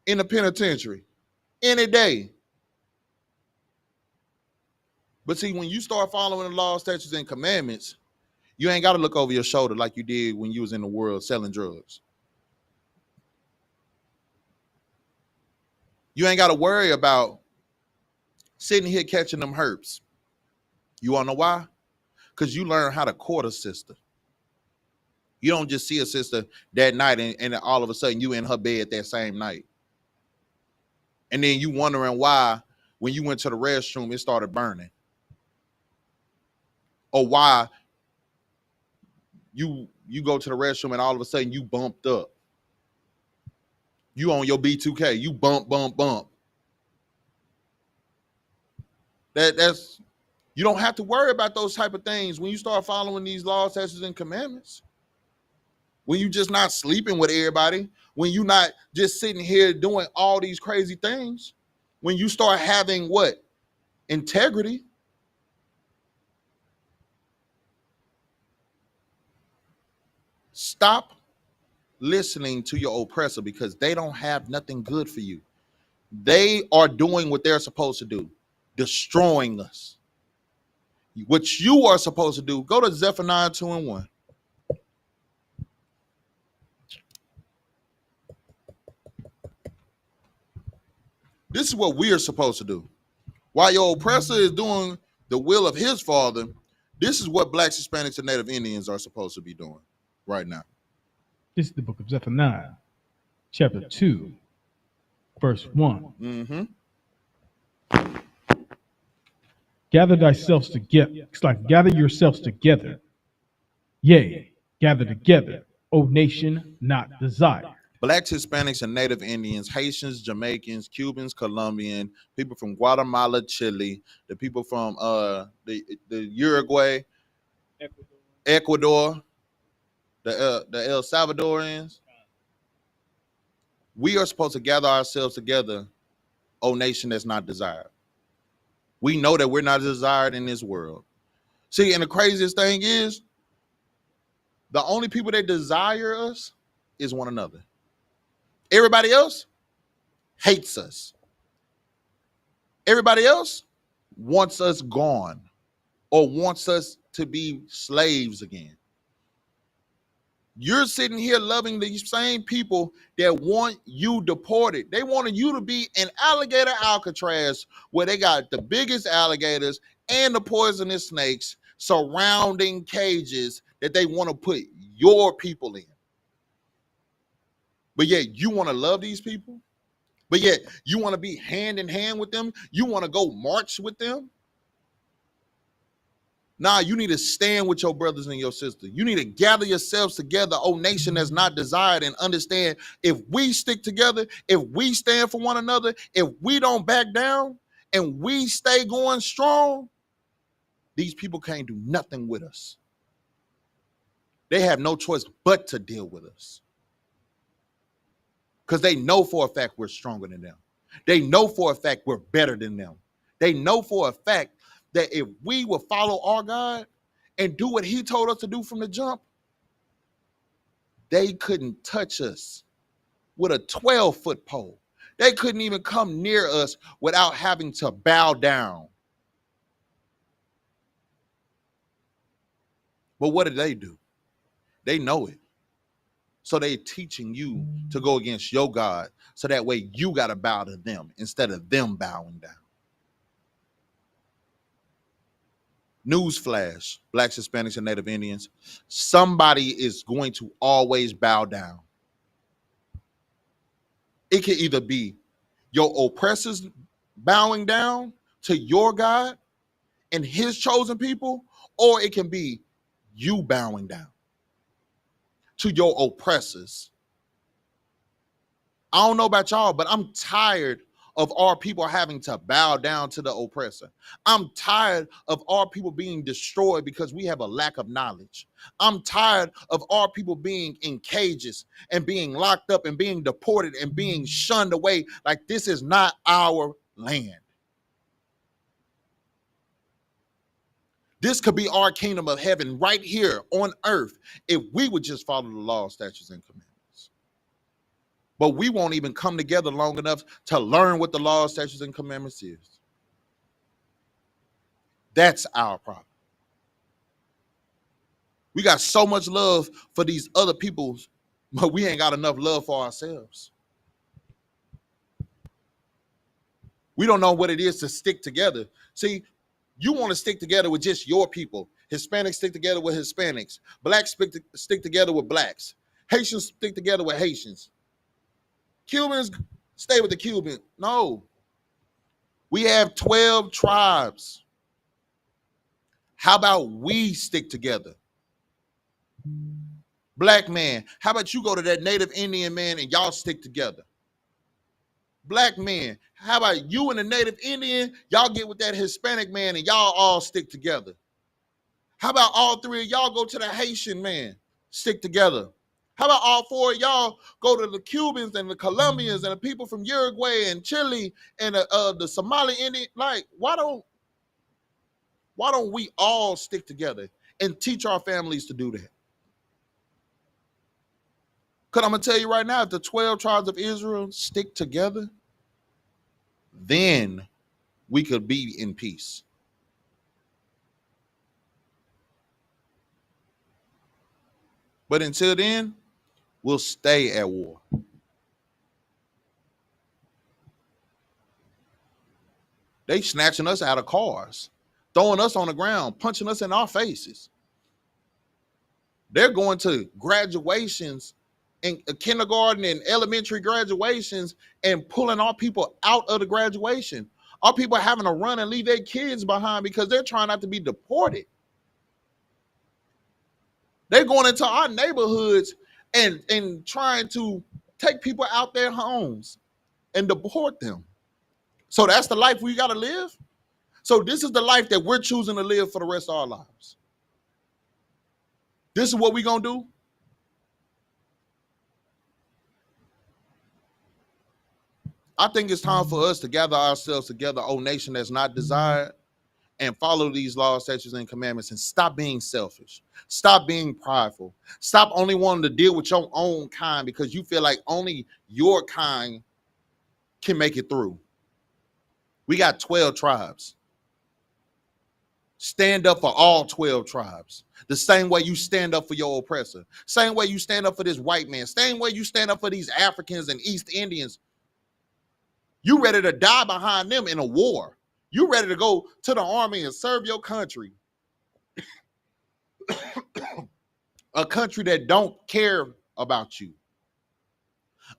in the penitentiary. Any day. But see, when you start following the law, statutes, and commandments, you ain't got to look over your shoulder like you did when you was in the world selling drugs. You ain't got to worry about sitting here catching them herps. You want to know why? Because you learn how to court a sister. You don't just see a sister that night and all of a sudden you in her bed that same night. And then you wondering why when you went to the restroom, it started burning. Or why you go to the restroom and all of a sudden you bumped up. You on your B2K, you bump. That's you don't have to worry about those type of things when you start following these laws, statutes, and commandments. When you just not sleeping with everybody, when you not just sitting here doing all these crazy things, when you start having what? Integrity. Stop listening to your oppressor because they don't have nothing good for you. They are doing what they're supposed to do, destroying us. What you are supposed to do, go to Zephaniah 2:1. This is what we are supposed to do. While your oppressor is doing the will of his father, this is what blacks, Hispanics, and Native Indians are supposed to be doing right now. This is the book of Zephaniah, chapter 2, verse 1. Mm-hmm. Gather thyself together. It's like gather yourselves together. Yea, gather together, O nation not desired. Blacks, Hispanics, and Native Indians, Haitians, Jamaicans, Cubans, Colombian, people from Guatemala, Chile, the people from the Uruguay, Ecuador, the El Salvadorians. We are supposed to gather ourselves together, O nation that's not desired. We know that we're not desired in this world. See, and the craziest thing is, the only people that desire us is one another. Everybody else hates us. Everybody else wants us gone or wants us to be slaves again. You're sitting here loving these same people that want you deported. They wanted you to be in alligator Alcatraz, where they got the biggest alligators and the poisonous snakes surrounding cages that they want to put your people in. But yet you want to love these people? But yet you want to be hand in hand with them? You want to go march with them? Nah, you need to stand with your brothers and your sisters. You need to gather yourselves together, O nation that's not desired, and understand, if we stick together, if we stand for one another, if we don't back down and we stay going strong, these people can't do nothing with us. They have no choice but to deal with us, because they know for a fact we're stronger than them. They know for a fact we're better than them. They know for a fact that if we will follow our God and do what he told us to do from the jump, they couldn't touch us with a 12-foot pole. They couldn't even come near us without having to bow down. But what do? They know it. So they're teaching you to go against your God, so that way you got to bow to them instead of them bowing down. Newsflash, Blacks, Hispanics, and Native Indians, somebody is going to always bow down. It can either be your oppressors bowing down to your God and his chosen people, or it can be you bowing down to your oppressors. I don't know about y'all, but I'm tired of our people having to bow down to the oppressor. I'm tired of our people being destroyed because we have a lack of knowledge. I'm tired of our people being in cages and being locked up and being deported and being shunned away like this is not our land. This could be our kingdom of heaven right here on earth if we would just follow the law, statutes, and commandments. But we won't even come together long enough to learn what the law, statutes, and commandments is. That's our problem. We got so much love for these other people, but we ain't got enough love for ourselves. We don't know what it is to stick together. See, you want to stick together with just your people. Hispanics stick together with Hispanics. Blacks stick together with blacks. Haitians stick together with Haitians. Cubans stay with the Cubans. No. We have 12 tribes. How about we stick together? Black man, how about you go to that Native Indian man and y'all stick together? Black man, how about you and the Native Indian, y'all get with that Hispanic man and y'all all stick together? How about all three of y'all go to the Haitian man, stick together? How about all four of y'all go to the Cubans and the Colombians and the people from Uruguay and Chile and the Somali Indian? Like, why don't we all stick together and teach our families to do that? Because I'm going to tell you right now, if the 12 tribes of Israel stick together, then we could be in peace. But until then, we'll stay at war. They snatching us out of cars, throwing us on the ground, punching us in our faces. They're going to graduations in kindergarten and elementary graduations and pulling our people out of the graduation. Our people are having to run and leave their kids behind because they're trying not to be deported. They're going into our neighborhoods and trying to take people out their homes and deport them. So that's the life we got to live. So this is the life that we're choosing to live for the rest of our lives. This is what we're going to do. I think it's time for us to gather ourselves together, O nation that's not desired, and follow these laws, statutes, and commandments, and stop being selfish. Stop being prideful. Stop only wanting to deal with your own kind because you feel like only your kind can make it through. We got 12 tribes. Stand up for all 12 tribes. The same way you stand up for your oppressor. Same way you stand up for this white man. Same way you stand up for these Africans and East Indians. You ready to die behind them in a war. You ready to go to the army and serve your country. A country that don't care about you.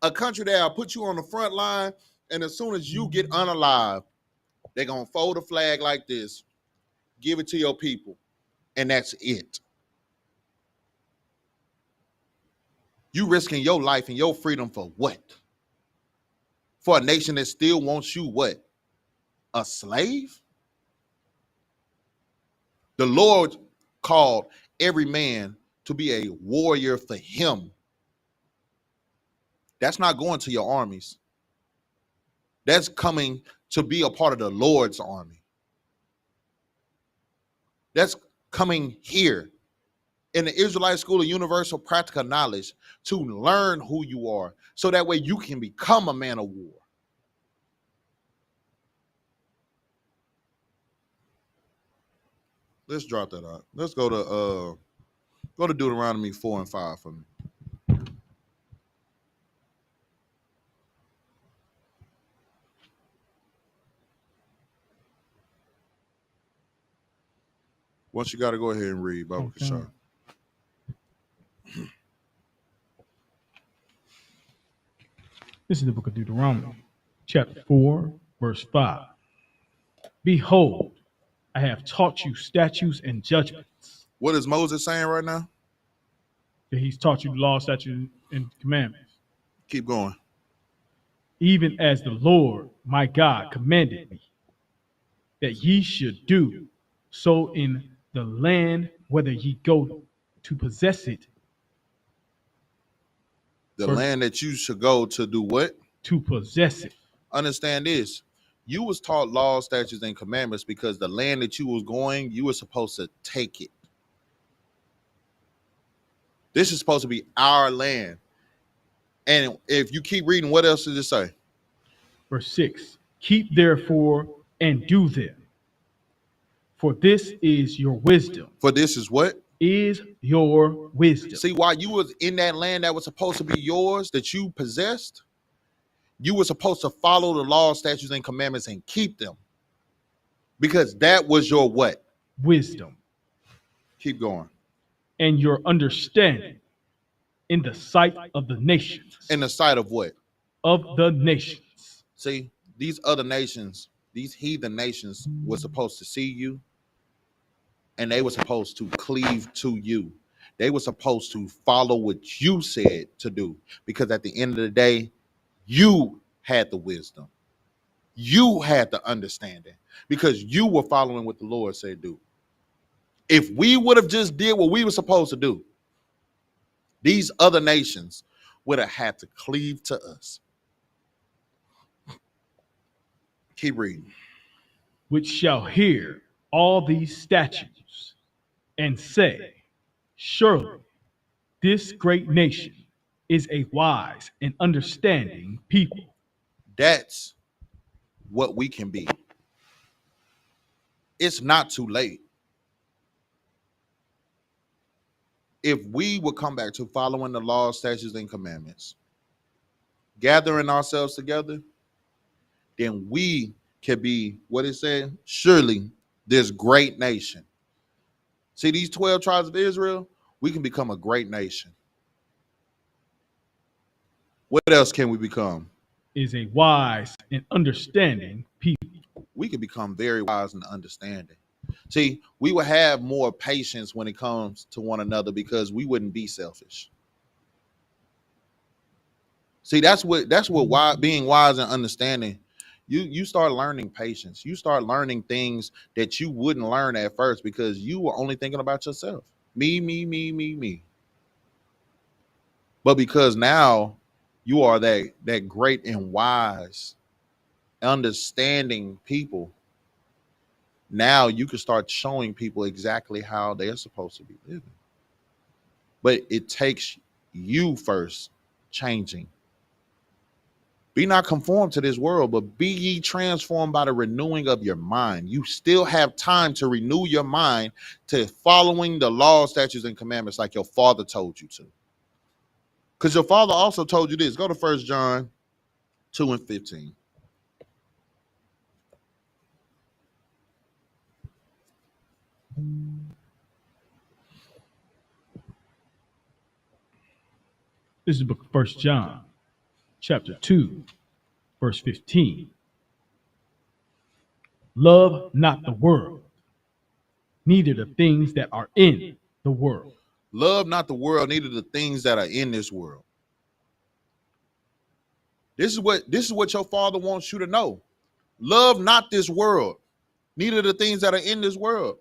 A country that'll put you on the front line, and as soon as you get unalive, they're going to fold a flag like this, give it to your people, and that's it. You risking your life and your freedom for what? For a nation that still wants you what? A slave? The Lord called every man to be a warrior for him. That's not going to your armies. That's coming to be a part of the Lord's army. That's coming here in the Israelite School of Universal Practical Knowledge to learn who you are so that way you can become a man of war. Let's drop that out. Let's go to Deuteronomy 4 and 5 for me. Once you got to go ahead and read, Baba Kashar. This is the book of Deuteronomy, chapter 4, verse 5. Behold, I have taught you statutes and judgments. What is Moses saying right now? That he's taught you the law, statutes, and commandments. Keep going. Even as the Lord my God commanded me, that ye should do so in the land whether ye go to possess it. The land that you should go to do what? To possess it. Understand this. You was taught laws, statutes, and commandments because the land that you was going, you were supposed to take it. This is supposed to be our land. And if you keep reading, what else does it say? Verse 6. Keep therefore and do them. For this is your wisdom. For this is what? Is your wisdom. See, while you was in that land that was supposed to be yours, that you possessed, you were supposed to follow the laws, statutes, and commandments and keep them. Because that was your what? Wisdom. Keep going. And your understanding in the sight of the nations. In the sight of what? Of the nations. See, these other nations, these heathen nations were supposed to see you, and they were supposed to cleave to you. They were supposed to follow what you said to do, because at the end of the day, you had the wisdom. You had the understanding because you were following what the Lord said do. If we would have just did what we were supposed to do, these other nations would have had to cleave to us. Keep reading. Which shall hear all these statutes and say, surely this great nation is a wise and understanding people. That's what we can be. It's not too late. If we would come back to following the laws, statutes, and commandments, gathering ourselves together, then we can be, what it said, surely this great nation. See, these 12 tribes of Israel, we can become a great nation. What else can we become? Is a wise and understanding people. We can become very wise and understanding. See, we will have more patience when it comes to one another because we wouldn't be selfish. See, that's what being wise and understanding. You start learning patience. You start learning things that you wouldn't learn at first because you were only thinking about yourself. Me. But because now you are that great and wise, understanding people, Now you can start showing people exactly how they're supposed to be living. But it takes you first changing. Be not conformed to this world, but be ye transformed by the renewing of your mind. You still have time to renew your mind to following the laws, statutes, and commandments like your father told you to. Because your father also told you this. Go to 1 John 2 and 15. This is the book of 1 John, chapter 2, verse 15. Love not the world, neither the things that are in the world. Love not the world, neither the things that are in this world. This is what your father wants you to know. Love not this world, neither the things that are in this world.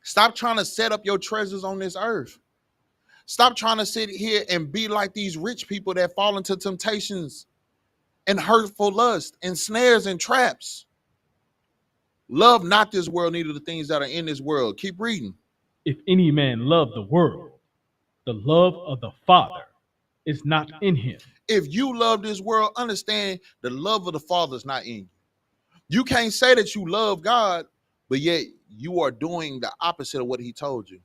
Stop trying to set up your treasures on this earth. Stop trying to sit here and be like these rich people that fall into temptations and hurtful lust and snares and traps. Love not this world, neither the things that are in this world. Keep reading. If any man love the world, the love of the Father is not in him. If you love this world, understand the love of the Father is not in you. You can't say that you love God, but yet you are doing the opposite of what he told you.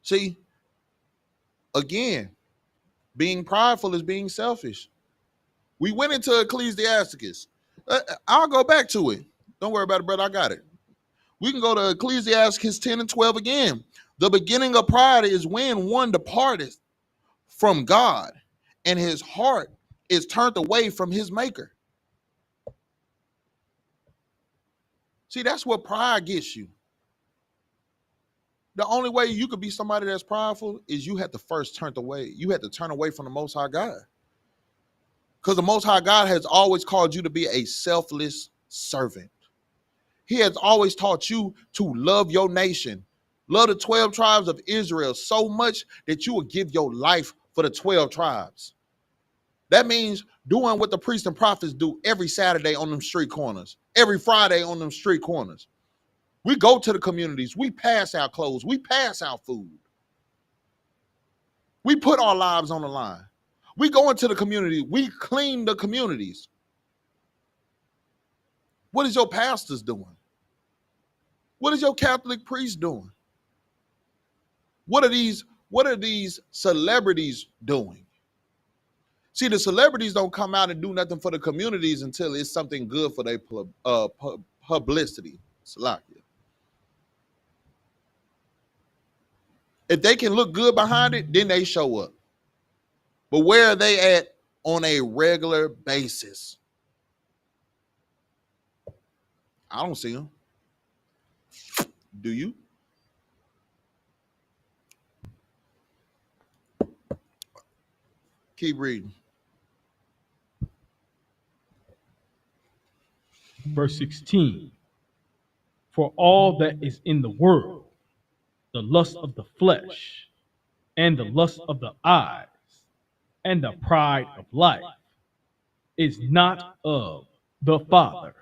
See, again, being prideful is being selfish. We went into Ecclesiasticus. I'll go back to it. Don't worry about it, brother. I got it. We can go to Ecclesiasticus 10 and 12 again. The beginning of pride is when one departeth from God and his heart is turned away from his maker. See, that's what pride gets you. The only way you could be somebody that's prideful is you have to first turn away. You have to turn away from the Most High God. Because the Most High God has always called you to be a selfless servant. He has always taught you to love your nation. Love the 12 tribes of Israel so much that you will give your life for the 12 tribes. That means doing what the priests and prophets do every Saturday on them street corners, every Friday on them street corners. We go to the communities. We pass out clothes. We pass out food. We put our lives on the line. We go into the community. We clean the communities. What is your pastors doing? What is your Catholic priest doing? What are these celebrities doing? See, the celebrities don't come out and do nothing for the communities until it's something good for their publicity. Salakia. If they can look good behind it, then they show up. But where are they at on a regular basis? I don't see them. Do you? Keep reading. Verse 16. For all that is in the world, the lust of the flesh, and the lust of the eyes, and the pride of life, is not of the Father.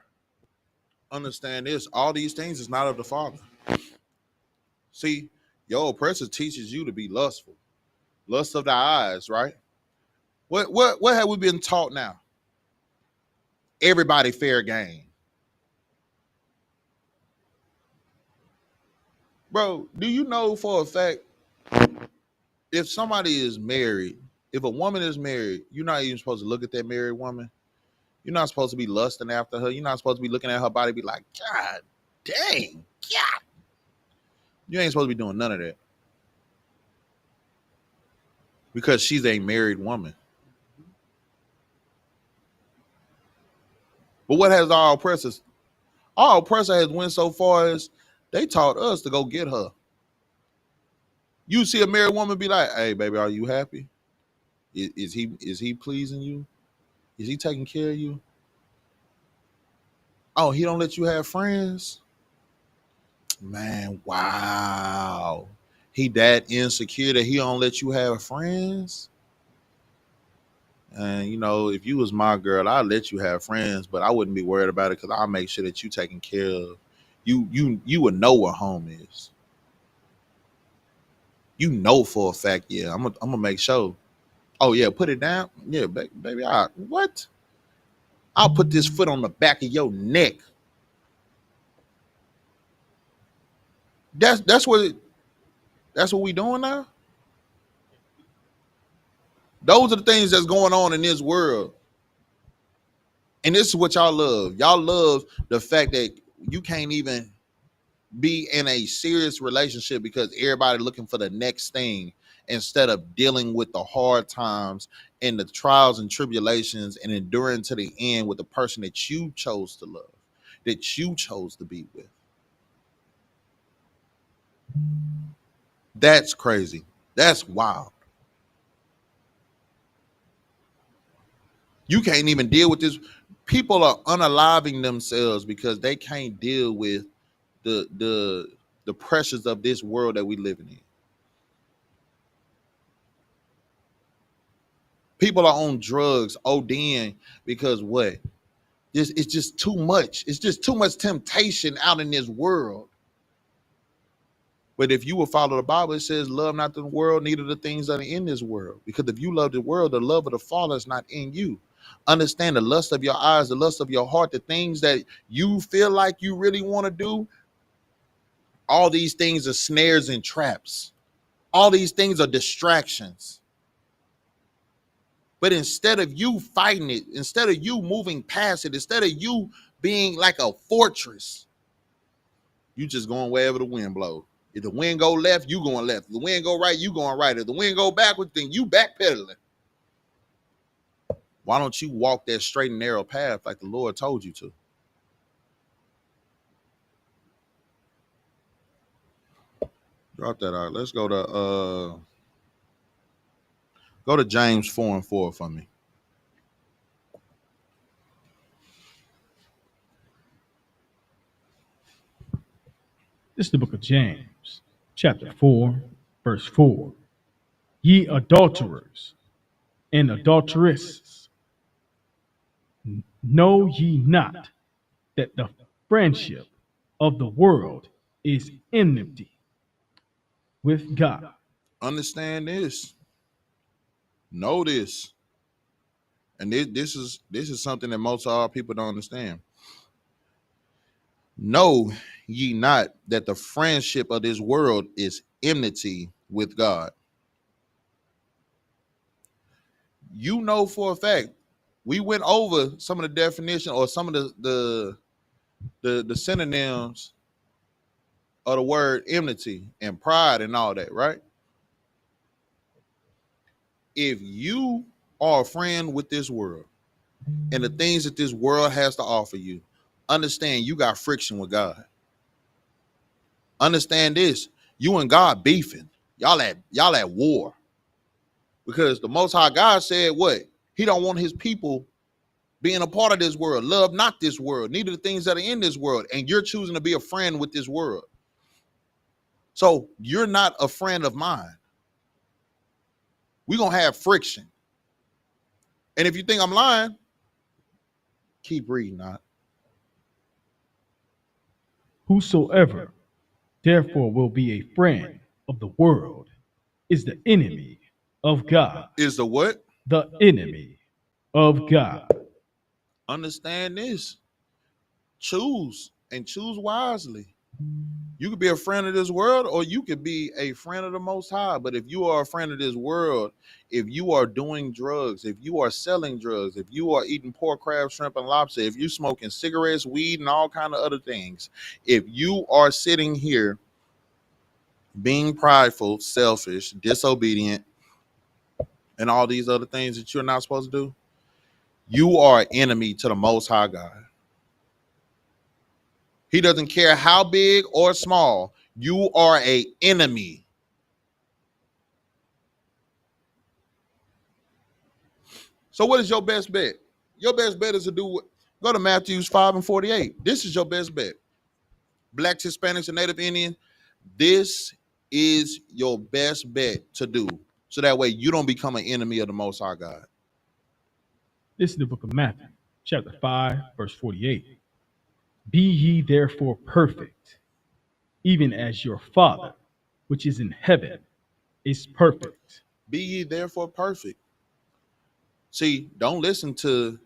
Understand this. All these things is not of the Father. See, your oppressor teaches you to be lustful. Lust of the eyes, right? What have we been taught now? Everybody fair game. Bro, do you know for a fact if somebody is married, if a woman is married, you're not even supposed to look at that married woman. You're not supposed to be lusting after her. You're not supposed to be looking at her body and be like, God dang, God. You ain't supposed to be doing none of that. Because she's a married woman. But what has our oppressors? Our oppressor has went so far as they taught us to go get her. You see a married woman be like, hey, baby, are you happy? Is he pleasing you? Is he taking care of you? Oh, he don't let you have friends? Man, wow. He that insecure that he don't let you have friends? And you know, if you was my girl, I'd let you have friends, but I wouldn't be worried about it because I'll make sure that you taken care of. You would know where home is. You know for a fact, yeah. I'm gonna make sure. Oh yeah, put it down. Yeah, baby. What? I'll put this foot on the back of your neck. That's what we doing now. Those are the things that's going on in this world, and this is what y'all love. Y'all love the fact that you can't even be in a serious relationship because everybody looking for the next thing instead of dealing with the hard times and the trials and tribulations and enduring to the end with the person that you chose to love, that you chose to be with. That's crazy. That's wild. You can't even deal with this. People are unaliving themselves because they can't deal with the pressures of this world that we living in. People are on drugs, ODing because what? It's just too much. It's just too much temptation out in this world. But if you will follow the Bible, it says, love not the world, neither the things that are in this world. Because if you love the world, the love of the Father is not in you. Understand the lust of your eyes, the lust of your heart, the things that you feel like you really want to do. All these things are snares and traps. All these things are distractions. But instead of you fighting it, instead of you moving past it, instead of you being like a fortress, you just going wherever the wind blows. If the wind go left, you going left. If the wind go right, you going right. If the wind go backwards, then you backpedaling. Why don't you walk that straight and narrow path like the Lord told you to? Drop that out. Let's go to James 4:4 for me. This is the book of James, chapter 4, verse 4. Ye adulterers and adulteresses, know ye not that the friendship of the world is enmity with God? Understand this. Know this. And this is something that most of our people don't understand. Know ye not that the friendship of this world is enmity with God. You know for a fact, we went over some of the definition or some of the synonyms of the word enmity and pride and all that, right? If you are a friend with this world and the things that this world has to offer you, understand you got friction with God. Understand this. You and God beefing. Y'all at war. Because the Most High God said what? He don't want his people being a part of this world. Love not this world, neither the things that are in this world. And you're choosing to be a friend with this world. So you're not a friend of mine. We're going to have friction. And if you think I'm lying, keep reading. Whosoever therefore will be a friend of the world is the enemy of God. Is the what? The enemy of God. Understand this. Choose and choose wisely. You could be a friend of this world or you could be a friend of the Most High. But if you are a friend of this world, if you are doing drugs, if you are selling drugs, if you are eating pork, crab, shrimp, and lobster, if you're smoking cigarettes, weed, and all kind of other things, if you are sitting here being prideful, selfish, disobedient, and all these other things that you're not supposed to do, you are an enemy to the Most High God. He doesn't care how big or small. You are an enemy. So what is your best bet? Your best bet is to do what? Go to Matthew 5:48. This is your best bet. Blacks, Hispanics, and Native Indian, this is your best bet to do. So that way you don't become an enemy of the Most High God. This is the book of Matthew, chapter 5, verse 48. Be ye therefore perfect, even as your Father, which is in heaven, is perfect. Be ye therefore perfect. See, don't listen to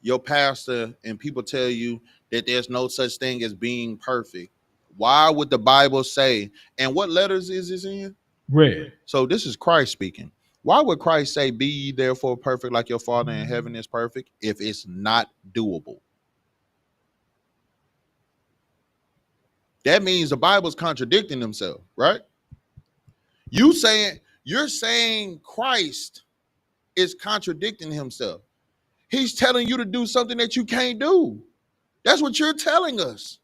your pastor and people tell you that there's no such thing as being perfect. Why would the Bible say, and what letters is this in? Red. So this is Christ speaking. Why would Christ say, be ye therefore perfect like your Father in heaven is perfect, if it's not doable? That means the Bible's contradicting themselves, right? You're saying Christ is contradicting himself. He's telling you to do something that you can't do. That's what you're telling us.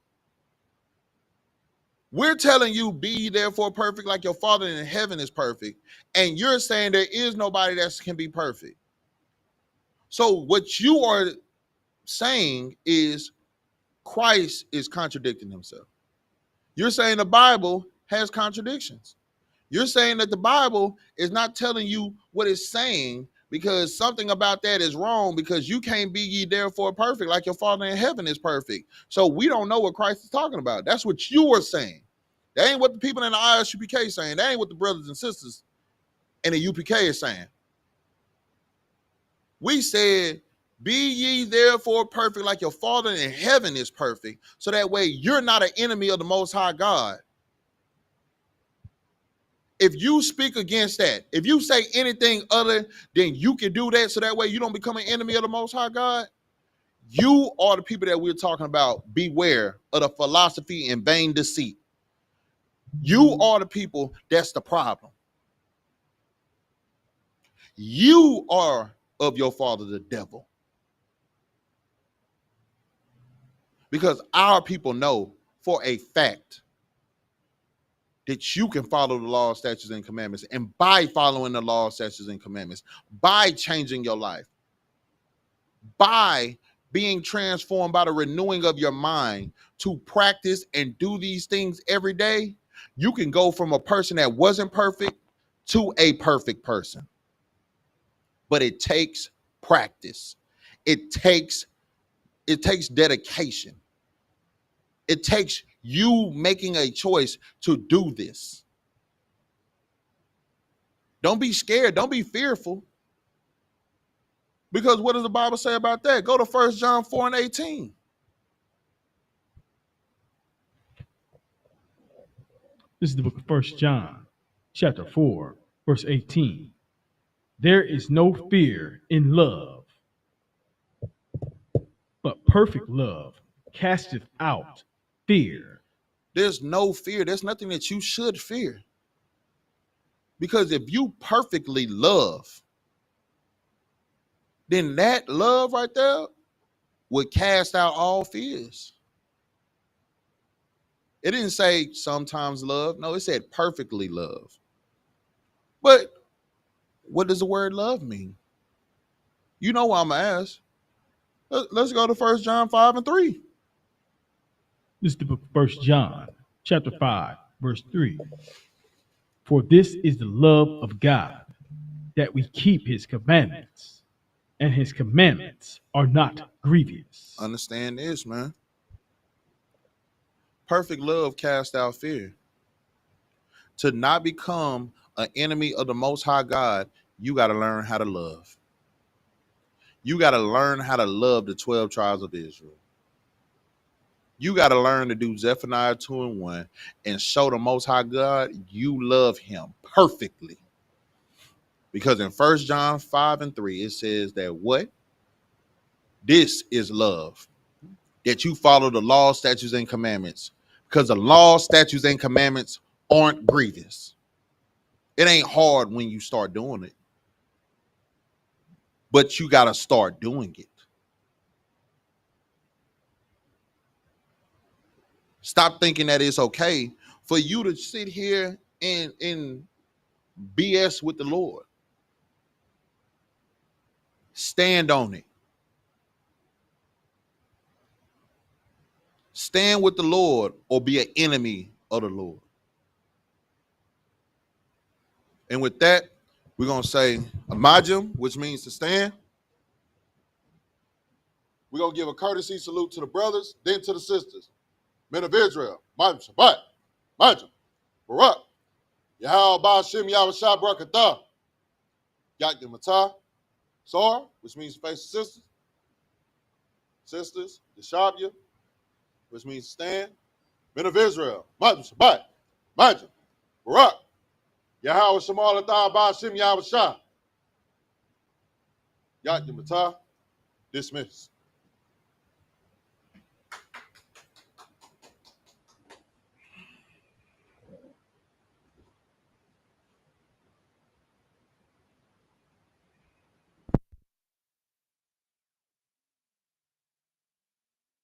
We're telling you, be ye therefore perfect like your Father in heaven is perfect. And you're saying there is nobody that can be perfect. So what you are saying is Christ is contradicting himself. You're saying the Bible has contradictions. You're saying that the Bible is not telling you what it's saying because something about that is wrong, because you can't be ye therefore perfect like your Father in heaven is perfect. So we don't know what Christ is talking about. That's what you are saying. That ain't what the people in the I.S.U.P.K saying. That ain't what the brothers and sisters in the U.P.K is saying. We said, be ye therefore perfect like your Father in heaven is perfect, so that way you're not an enemy of the Most High God. If you speak against that, if you say anything other than you can do that, so that way you don't become an enemy of the Most High God, you are the people that we're talking about. Beware of the philosophy and vain deceit. You are the people that's the problem. You are of your father, the devil. Because our people know for a fact that you can follow the law, statutes, and commandments. And by following the law, statutes, and commandments, by changing your life, by being transformed by the renewing of your mind to practice and do these things every day, you can go from a person that wasn't perfect to a perfect person. But it takes practice. It takes dedication. It takes you making a choice to do this. Don't be scared. Don't be fearful. Because what does the Bible say about that? Go to 1 John 4 and 18. This is the book of 1 John, chapter 4, verse 18. There is no fear in love, but perfect love casteth out fear. There's no fear. There's nothing that you should fear. Because if you perfectly love, then that love right there would cast out all fears. It didn't say sometimes love. No, it said perfectly love. But what does the word love mean? You know what I'm going to ask. Let's go to 1 John 5 and 3. This is the book of 1 John, chapter 5, verse 3. For this is the love of God, that we keep his commandments, and his commandments are not grievous. Understand this, man. Perfect love casts out fear. To not become an enemy of the Most High God, you got to learn how to love. You got to learn how to love the 12 tribes of Israel. You got to learn to do Zephaniah 2 and 1 and show the Most High God you love him perfectly. Because in 1 John 5 and 3, it says that what? This is love. That you follow the law, statutes, and commandments. Because the law, statutes, and commandments aren't grievous. It ain't hard when you start doing it. But you got to start doing it. Stop thinking that it's okay for you to sit here and BS with the Lord. Stand on it. Stand with the Lord or be an enemy of the Lord. And with that, we're going to say Amajim, which means to stand. We're going to give a courtesy salute to the brothers, then to the sisters. Men of Israel, Ma'am Shabbat, Majam, Barak, Yahal Ba'ashim Yahweh Brakatah, Yak Matah, Sar, which means face the sisters. Sisters, Deshabya, which means stand. Men of Israel, Ma'am Shabbat, Majam, Barak, Yahweh Shemal Atah Ba'ashim Yahweh Yak Matah, dismissed.